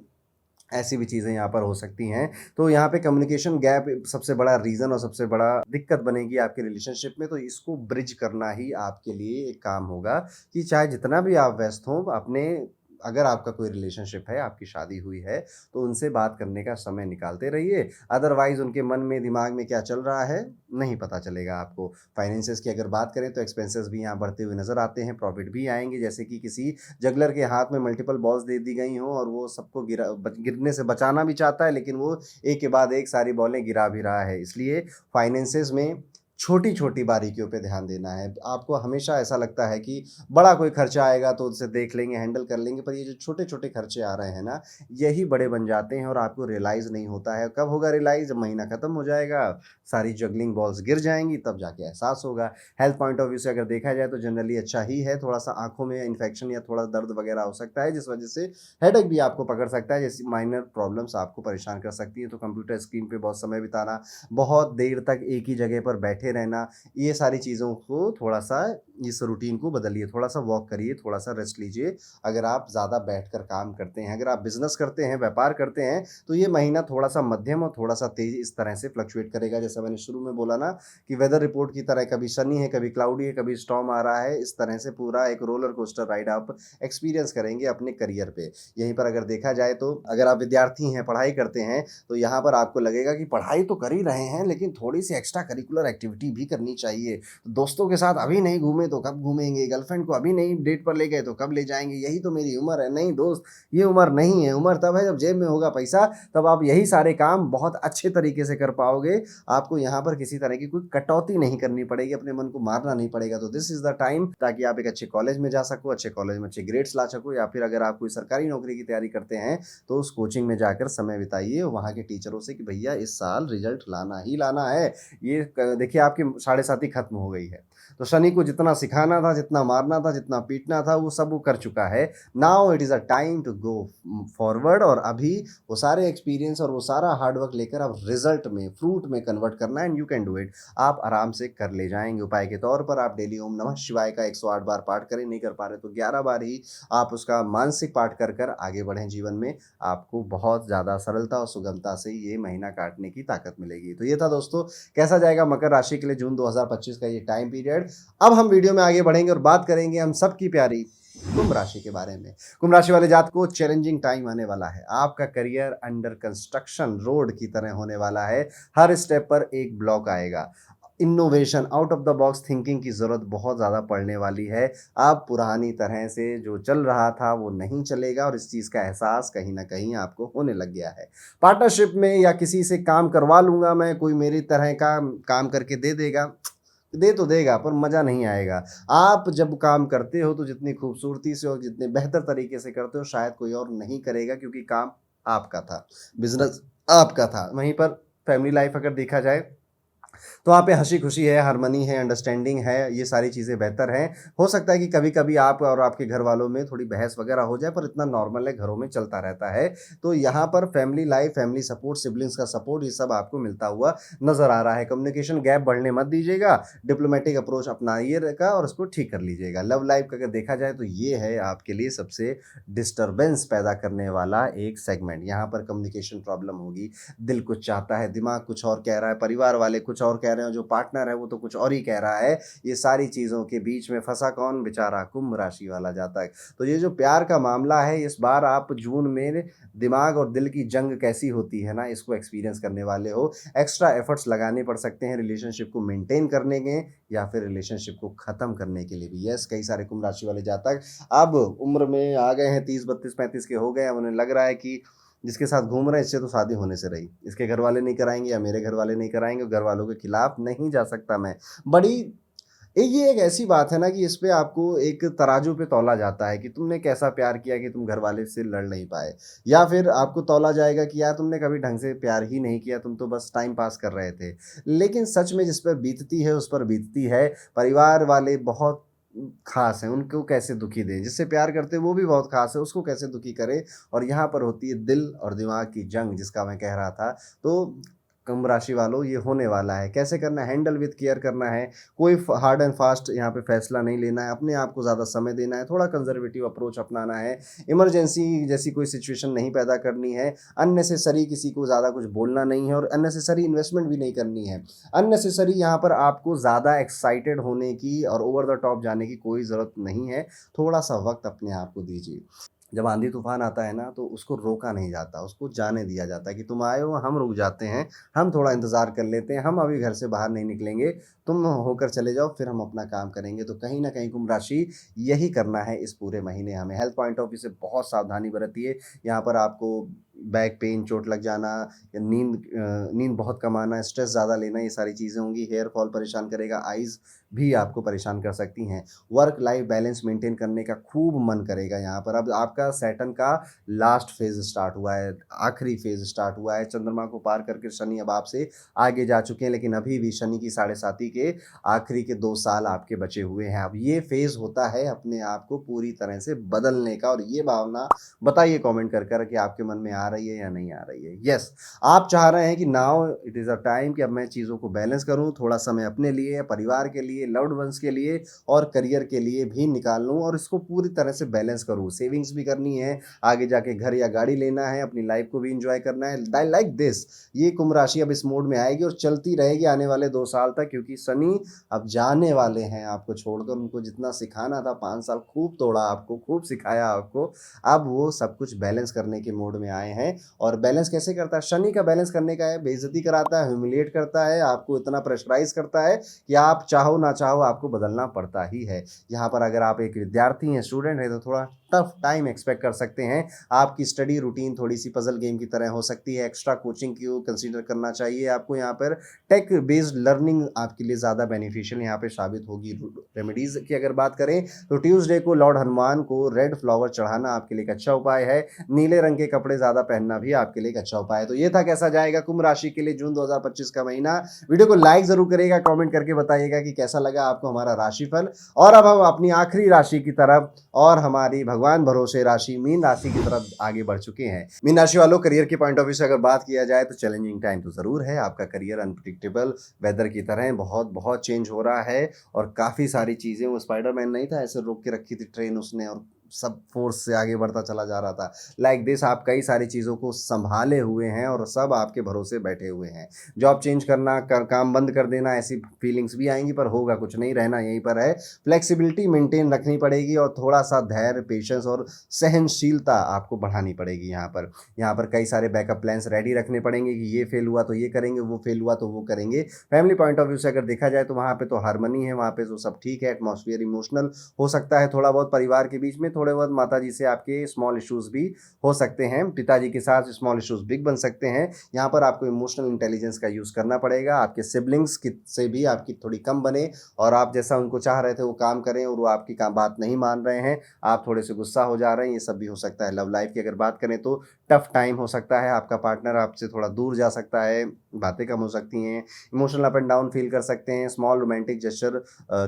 ऐसी भी चीज़ें यहाँ पर हो सकती हैं। तो यहाँ पे कम्युनिकेशन गैप सबसे बड़ा रीज़न और सबसे बड़ा दिक्कत बनेगी आपके रिलेशनशिप में, तो इसको ब्रिज करना ही आपके लिए एक काम होगा कि चाहे जितना भी आप व्यस्त हों, अपने अगर आपका कोई रिलेशनशिप है, आपकी शादी हुई है, तो उनसे बात करने का समय निकालते रहिए। अदरवाइज़ उनके मन में, दिमाग में क्या चल रहा है, नहीं पता चलेगा आपको। फाइनेंसेस की अगर बात करें तो एक्सपेंसेस भी यहाँ बढ़ते हुए नज़र आते हैं, प्रॉफ़िट भी आएँगे, जैसे कि किसी जगलर के हाथ में मल्टीपल बॉल्स दे दी गई हों और वो सबको गिरने से बचाना भी चाहता है, लेकिन वो एक के बाद एक सारी बॉलें गिरा भी रहा है। इसलिए फाइनेंसेस में छोटी-छोटी बारीकियों पे ध्यान देना है। आपको हमेशा ऐसा लगता है कि बड़ा कोई खर्चा आएगा तो उसे देख लेंगे, हैंडल कर लेंगे, पर ये जो छोटे-छोटे खर्चे आ रहे हैं ना, यही बड़े बन जाते हैं और आपको रियलाइज़ नहीं होता है। कब होगा रियलाइज़? जब महीना खत्म हो जाएगा, सारी जगलिंग बॉल्स गिर जाएँगी, तब जाके एहसास होगा। हेल्थ पॉइंट ऑफ व्यू से अगर देखा जाए तो जनरली अच्छा ही है, थोड़ा-सा आँखों में इन्फेक्शन या थोड़ा दर्द वगैरह हो सकता है, जिस वजह से हेडेक भी आपको पकड़ सकता है, जैसी माइनर प्रॉब्लम्स आपको परेशान कर सकती है। तो कंप्यूटर स्क्रीन पे बहुत समय बिताना, बहुत देर तक एक ही जगह पर बैठे रहना, ये सारी चीज़ों को थोड़ा-सा, इस रूटीन को बदलिए, थोड़ा-सा वॉक करिए, थोड़ा-सा रेस्ट लीजिए। अगर आप ज़्यादा बैठकर काम करते हैं, अगर आप बिज़नेस करते हैं, व्यापार करते हैं, तो ये महीना थोड़ा-सा मध्यम और थोड़ा-सा तेज़ इस तरह से फ्लक्चुएट करेगा। जैसा मैंने शुरू में बोला ना कि वेदर रिपोर्ट की तरह, कभी सनी है, कभी क्लाउडी है, कभी स्टॉर्म आ रहा है, इस तरह से पूरा एक रोलर कोस्टर राइड आप एक्सपीरियंस करेंगे अपने करियर पे। यहीं पर अगर देखा जाए तो अगर आप विद्यार्थी हैं, पढ़ाई करते हैं, तो यहाँ पर आपको लगेगा कि पढ़ाई तो कर ही रहे हैं, लेकिन थोड़ी-सी एक्स्ट्रा करिकुलर एक्टिविटी भी करनी चाहिए। दोस्तों के साथ अभी नहीं घूमे तो कब घूमेंगे, गर्लफ्रेंड को अभी नहीं डेट पर ले गए तो कब ले जाएँगे, यही तो मेरी उम्र है। नहीं दोस्त, ये उम्र नहीं है, उम्र तब है जब जेब में होगा पैसा, तब आप यही सारे काम बहुत अच्छे तरीके से कर पाओगे। आपको यहाँ पर किसी तरह की कोई कटौती नहीं करनी पड़ेगी, अपने मन को मारना नहीं पड़ेगा। तो दिस इज़ द टाइम, ताकि आप एक अच्छे कॉलेज में जा सको, अच्छे कॉलेज में अच्छे ग्रेड्स ला सको, या फिर अगर आप कोई सरकारी नौकरी की तैयारी करते हैं, तो उस कोचिंग में जाकर समय बिताइए वहाँ के टीचरों से कि भैया इस साल रिजल्ट लाना ही लाना है। ये देखिए आपकी साढ़े साती खत्म हो गई है, तो शनि को जितना सिखाना था, जितना मारना था, जितना पीटना था, वो सब वो कर चुका है। Now it is a time to go forward, और अभी वो सारे एक्सपीरियंस और वो सारा हार्ड वर्क लेकर अब रिजल्ट में, फ्रूट में कन्वर्ट करना है, and you can do it. आप आराम से कर ले जाएंगे। उपाय के तौर पर आप डेली ओम नमः शिवाय का 108 बार पाठ करें, नहीं कर पा रहे तो 11 बार ही आप उसका मानसिक पाठ कर कर आगे बढ़ें जीवन में। आपको बहुत ज़्यादा सरलता और सुगमता से ये महीना काटने की ताकत मिलेगी। तो ये था दोस्तों, कैसा जाएगा मकर राशि के लिए जून 2025 का ये टाइम पीरियड। अब हम वीडियो में आगे बढ़ेंगे और बात करेंगे हम सबकी प्यारी कुंभ राशि के बारे में। कुंभ राशि वाले जात को चैलेंजिंग टाइम आने वाला है। आपका करियर अंडर कंस्ट्रक्शन रोड की तरह होने वाला है। हर स्टेप पर एक ब्लॉक आएगा। Innovation, out of the box thinking की ज़रूरत बहुत ज़्यादा पड़ने वाली है। अब पुरानी तरह से जो चल रहा था वो नहीं चलेगा, और इस चीज़ का एहसास कहीं ना कहीं आपको होने लग गया है। पार्टनरशिप में या किसी से काम करवा लूँगा मैं, कोई मेरी तरह का काम करके दे देगा, दे तो देगा पर मज़ा नहीं आएगा। आप जब काम करते हो तो जितनी खूबसूरती से और जितने बेहतर तरीके से करते हो, शायद कोई और नहीं करेगा, क्योंकि काम आपका था, बिज़नेस आपका था। वहीं पर फैमिली लाइफ अगर देखा जाए तो वहाँ पे हँसी खुशी है, हार्मनी है, अंडरस्टैंडिंग है, ये सारी चीज़ें बेहतर हैं। हो सकता है कि कभी-कभी आप और आपके घर वालों में थोड़ी बहस वगैरह हो जाए, पर इतना नॉर्मल है, घरों में चलता रहता है। तो यहाँ पर family life, family support, siblings का सपोर्ट, ये सब आपको मिलता हुआ नज़र आ रहा है। कम्युनिकेशन गैप बढ़ने मत दीजिएगा, डिप्लोमेटिक अप्रोच अपनाइएगा और उसको ठीक कर लीजिएगा। लव लाइफ का अगर देखा जाए तो ये है आपके लिए सबसे डिस्टर्बेंस पैदा करने वाला एक सेगमेंट। यहाँ पर कम्युनिकेशन प्रॉब्लम होगी, दिल कुछ चाहता है, दिमाग कुछ और कह रहा है, परिवार वाले कुछ और कह रहे हैं, जो पार्टनर है वो तो कुछ और ही कह रहा है। ये सारी चीज़ों के बीच में फंसा कौन? बेचारा कुंभ राशि वाला जातक। तो ये जो प्यार का मामला है, इस बार आप जून में दिमाग और दिल की जंग कैसी होती है ना, इसको एक्सपीरियंस करने वाले हो। एक्स्ट्रा एफर्ट्स लगाने पड़ सकते हैं रिलेशनशिप को मेंटेन करने के, या फिर रिलेशनशिप को ख़त्म करने के लिए भी। यस, कई सारे कुंभ राशि वाले जातक अब उम्र में आ गए हैं, 30, 32, 35 के हो गए हैं। उन्हें लग रहा है कि जिसके साथ घूम रहे हैं इससे तो शादी होने से रही, इसके घर वाले नहीं कराएंगे या मेरे घर वाले नहीं कराएंगे, घर वालों के खिलाफ नहीं जा सकता मैं। बड़ी ये एक ऐसी बात है ना कि इस पे आपको एक तराजू पे तौला जाता है कि तुमने कैसा प्यार किया कि तुम घर वाले से लड़ नहीं पाए, या फिर आपको तौला जाएगा कि यार तुमने कभी ढंग से प्यार ही नहीं किया, तुम तो बस टाइम पास कर रहे थे। लेकिन सच में जिस पर बीतती है उस पर बीतती है। परिवार वाले बहुत खास हैं, उनको कैसे दुखी दें, जिससे प्यार करते हैं वो भी बहुत खास है, उसको कैसे दुखी करें। और यहाँ पर होती है दिल और दिमाग की जंग, जिसका मैं कह रहा था। तो कुंभ राशि वालों ये होने वाला है। कैसे करना है? हैंडल विथ केयर करना है, कोई हार्ड एंड फास्ट यहाँ पे फैसला नहीं लेना है, अपने आप को ज़्यादा समय देना है, थोड़ा कंजर्वेटिव अप्रोच अपनाना है, इमरजेंसी जैसी कोई सिचुएशन नहीं पैदा करनी है, अननेसेसरी किसी को ज़्यादा कुछ बोलना नहीं है और अननेसेसरी इन्वेस्टमेंट भी नहीं करनी है। अननेसेसरी यहाँ पर आपको ज़्यादा एक्साइटेड होने की और ओवर द टॉप जाने की कोई ज़रूरत नहीं है। थोड़ा सा वक्त अपने आप को दीजिए। जब आंधी तूफान आता है ना तो उसको रोका नहीं जाता, उसको जाने दिया जाता है कि तुम आए हो, हम रुक जाते हैं, हम थोड़ा इंतज़ार कर लेते हैं, हम अभी घर से बाहर नहीं निकलेंगे, तुम होकर चले जाओ, फिर हम अपना काम करेंगे। तो कहीं ना कहीं कुंभ राशि यही करना है इस पूरे महीने। हमें हेल्थ पॉइंट ऑफ व्यू से बहुत सावधानी बरतिए। यहाँ पर आपको बैक पेन, चोट लग जाना या नींद बहुत कम आना, स्ट्रेस ज़्यादा लेना, ये सारी चीज़ें होंगी। हेयर फॉल परेशान करेगा, आइज़ भी आपको परेशान कर सकती हैं। वर्क लाइफ बैलेंस मेंटेन करने का खूब मन करेगा यहाँ पर। अब आपका सैटर्न का लास्ट फेज स्टार्ट हुआ है, आखिरी फेज स्टार्ट हुआ है। चंद्रमा को पार करके शनि अब आपसे आगे जा चुके हैं, लेकिन अभी भी शनि की 7.5 के आखिरी के 2 साल आपके बचे हुए हैं। अब ये फेज होता है अपने आप को पूरी तरह से बदलने का, और ये भावना बताइए कमेंट कर कि आपके मन में आ रही है या नहीं आ रही है। यस, आप चाह रहे हैं कि now it is a time कि अब मैं चीज़ों को बैलेंस करूं, थोड़ा समय अपने लिए, परिवार के लिए, लव्ड वंस के लिए और करियर के लिए भी निकाल लूं और इसको पूरी तरह से बैलेंस करूं। सेविंग्स भी करनी है, आगे जाके घर या गाड़ी लेना है, अपनी लाइफ को भी इंजॉय करना है। लाइक दिस, ये कुंभ राशि अब इस मोड में आएगी और चलती रहेगी आने वाले 2 साल तक, क्योंकि शनि अब जाने वाले हैं आपको छोड़कर। उनको जितना सिखाना था 5 साल खूब तोड़ा आपको, खूब सिखाया आपको, अब वो सब कुछ बैलेंस करने के मोड में आए हैं। और बैलेंस कैसे करता है? शनि का बैलेंस करने का है, बेइज्जती कराता है, ह्यूमिलिएट करता है, आपको इतना प्रेशराइज करता है कि आप चाहो ना चाहो आपको बदलना पड़ता ही है। यहाँ पर अगर आप एक विद्यार्थी हैं, स्टूडेंट हैं, तो थोड़ा टफ टाइम एक्सपेक्ट कर सकते हैं। आपकी स्टडी रूटीन थोड़ी सी पजल गेम की तरह हो सकती है। एक्स्ट्रा कोचिंग को कंसीडर करना चाहिए आपको। यहाँ पर टेक बेस्ड लर्निंग आपके लिए ज़्यादा बेनिफिशियल यहाँ पे साबित होगी। रेमेडीज़ की अगर बात करें तो ट्यूसडे को लॉर्ड हनुमान को रेड फ्लावर चढ़ाना आपके लिए एक अच्छा उपाय है। नीले रंग के कपड़े ज़्यादा पहनना भी आपके लिए एक अच्छा उपाय है। तो ये था कैसा जाएगा कुंभ राशि के लिए जून 2025 का महीना। वीडियो को लाइक जरूर करिएगा, कमेंट करके बताइएगा कि कैसा लगा आपको हमारा राशिफल। और अब हम अपनी आखिरी राशि की तरफ और हमारी भगवान भरोसे राशि मीन राशि की तरफ आगे बढ़ चुके हैं। मीन राशि वालों, करियर के पॉइंट ऑफ व्यू से अगर बात किया जाए तो चैलेंजिंग टाइम तो जरूर है। आपका करियर अनप्रिडिक्टेबल वेदर की तरह बहुत बहुत चेंज हो रहा है और काफ़ी सारी चीज़ें, वो स्पाइडरमैन नहीं था, ऐसे रोक के रखी थी ट्रेन उसने और सब फोर्स से आगे बढ़ता चला जा रहा था। लाइक दिस, आप कई सारी चीज़ों को संभाले हुए हैं और सब आपके भरोसे बैठे हुए हैं। जॉब चेंज करना, काम बंद कर देना, ऐसी फीलिंग्स भी आएंगी, पर होगा कुछ नहीं, रहना यहीं पर है। फ्लेक्सिबिलिटी मेंटेन रखनी पड़ेगी और थोड़ा सा धैर्य, पेशेंस और सहनशीलता आपको बढ़ानी पड़ेगी। यहाँ पर कई सारे बैकअप प्लान्स रेडी रखने पड़ेंगे कि ये फेल हुआ तो ये करेंगे, वो फेल हुआ तो वो करेंगे। फैमिली पॉइंट ऑफ व्यू से अगर देखा जाए तो वहाँ पे तो हारमनी है, वहाँ पे तो सब ठीक है। एटमॉस्फेयर इमोशनल हो सकता है थोड़ा बहुत परिवार के बीच में, थोड़े बहुत माताजी से आपके स्मॉल इश्यूज भी हो सकते हैं, पिताजी के साथ स्मॉल इश्यूज बिग बन सकते हैं। यहाँ पर आपको इमोशनल इंटेलिजेंस का यूज़ करना पड़ेगा। आपके सिबलिंग्स से भी आपकी थोड़ी कम बने और आप जैसा उनको चाह रहे थे वो काम करें और वो आपकी काम बात नहीं मान रहे हैं, आप थोड़े से गुस्सा हो जा रहे हैं, ये सब भी हो सकता है। लव लाइफ की अगर बात करें तो टफ टाइम हो सकता है, आपका पार्टनर आपसे थोड़ा दूर जा सकता है, बातें कम हो सकती हैं, emotional up and down feel कर सकते हैं। स्मॉल रोमांटिक जेस्चर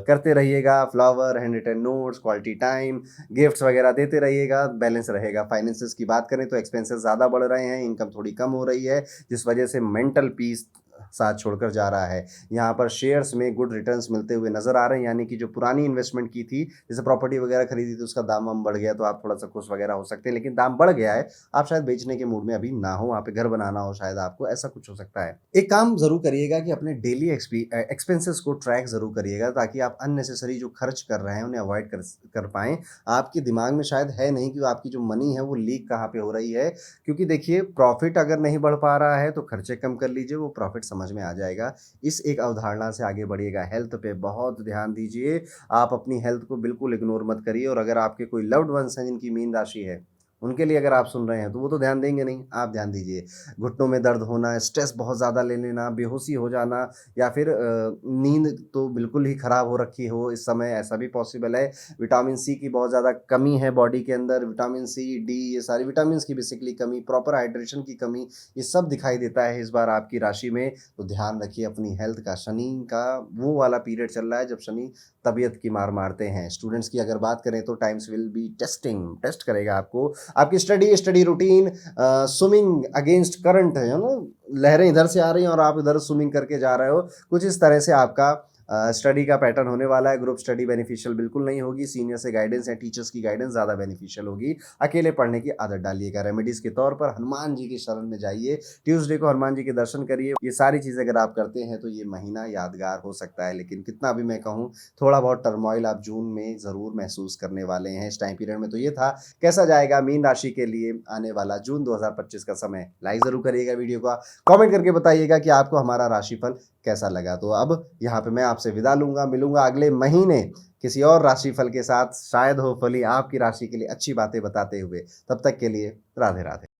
करते रहिएगा, flower, hand written notes, quality time, gifts वगैरह देते रहिएगा, बैलेंस रहेगा। फाइनेंसेस की बात करें तो एक्सपेंसेस ज़्यादा बढ़ रहे हैं, इनकम थोड़ी कम हो रही है, जिस वजह से मेंटल पीस साथ छोड़कर जा रहा है। यहाँ पर शेयर्स में गुड रिटर्न्स मिलते हुए नजर आ रहे हैं, यानी कि जो पुरानी इन्वेस्टमेंट की थी, जैसे प्रॉपर्टी वगैरह खरीदी थी, उसका दाम वाम बढ़ गया तो आप थोड़ा सा खुश वगैरह हो सकते हैं, लेकिन दाम बढ़ गया है, आप शायद बेचने के मूड में अभी ना हो, वहाँ पे घर बनाना हो शायद आपको, ऐसा कुछ हो सकता है। एक काम जरूर करिएगा कि अपने डेली एक्सपेंसेस को ट्रैक जरूर करिएगा, ताकि आप अननेसेसरी जो खर्च कर रहे हैं उन्हें अवॉइड कर पाएं। आपके दिमाग में शायद है नहीं कि आपकी जो मनी है वो लीक कहाँ पे हो रही है, क्योंकि देखिए प्रॉफिट अगर नहीं बढ़ पा रहा है तो खर्चे कम कर लीजिए, वो प्रॉफिट समझ में आ जाएगा। इस एक अवधारणा से आगे बढ़िएगा। हेल्थ पे बहुत ध्यान दीजिए, आप अपनी हेल्थ को बिल्कुल इग्नोर मत करिए। और अगर आपके कोई लव्ड वंस हैं जिनकी मीन राशि है, उनके लिए अगर आप सुन रहे हैं तो वो तो ध्यान देंगे नहीं, आप ध्यान दीजिए। घुटनों में दर्द होना, स्ट्रेस बहुत ज़्यादा ले लेना, बेहोशी हो जाना, या फिर नींद तो बिल्कुल ही ख़राब हो रखी हो इस समय, ऐसा भी पॉसिबल है। विटामिन सी की बहुत ज़्यादा कमी है बॉडी के अंदर, विटामिन सी, डी, ये सारी विटामिन की बेसिकली कमी, प्रॉपर हाइड्रेशन की कमी, ये सब दिखाई देता है इस बार आपकी राशि में। तो ध्यान रखिए अपनी हेल्थ का। शनि का वो वाला पीरियड चल रहा है जब शनि तबीयत की मार मारते हैं। स्टूडेंट्स की अगर बात करें तो टाइम्स विल बी टेस्ट करेगा आपको। आपकी study routine swimming against current है ना, लहरें इधर से आ रही हैं और आप इधर स्विमिंग करके जा रहे हो, कुछ इस तरह से आपका स्टडी का पैटर्न होने वाला है। ग्रुप स्टडी बेनिफिशियल बिल्कुल नहीं होगी, सीनियर से गाइडेंस या टीचर्स की गाइडेंस ज़्यादा बेनिफिशियल होगी। अकेले पढ़ने की आदत डालिएगा। रेमेडीज़ के तौर पर हनुमान जी की शरण में जाइए, ट्यूसडे को हनुमान जी के दर्शन करिए। ये सारी चीज़ें अगर आप करते हैं तो ये महीना यादगार हो सकता है। लेकिन कितना भी मैं कहूँ, थोड़ा बहुत टर्मोइल आप जून में ज़रूर महसूस करने वाले हैं। इस टाइम पीरियड में तो ये था। कैसा जाएगा मीन राशि के लिए आने वाला जून 2025 का समय? लाइक ज़रूर करिएगा वीडियो का, कमेंट करके बताइएगा कि आपको हमारा राशिफल कैसा लगा। तो अब यहाँ पे मैं आपसे विदा लूंगा, मिलूंगा अगले महीने किसी और राशिफल के साथ, शायद होपफुली आपकी राशि के लिए अच्छी बातें बताते हुए। तब तक के लिए राधे राधे।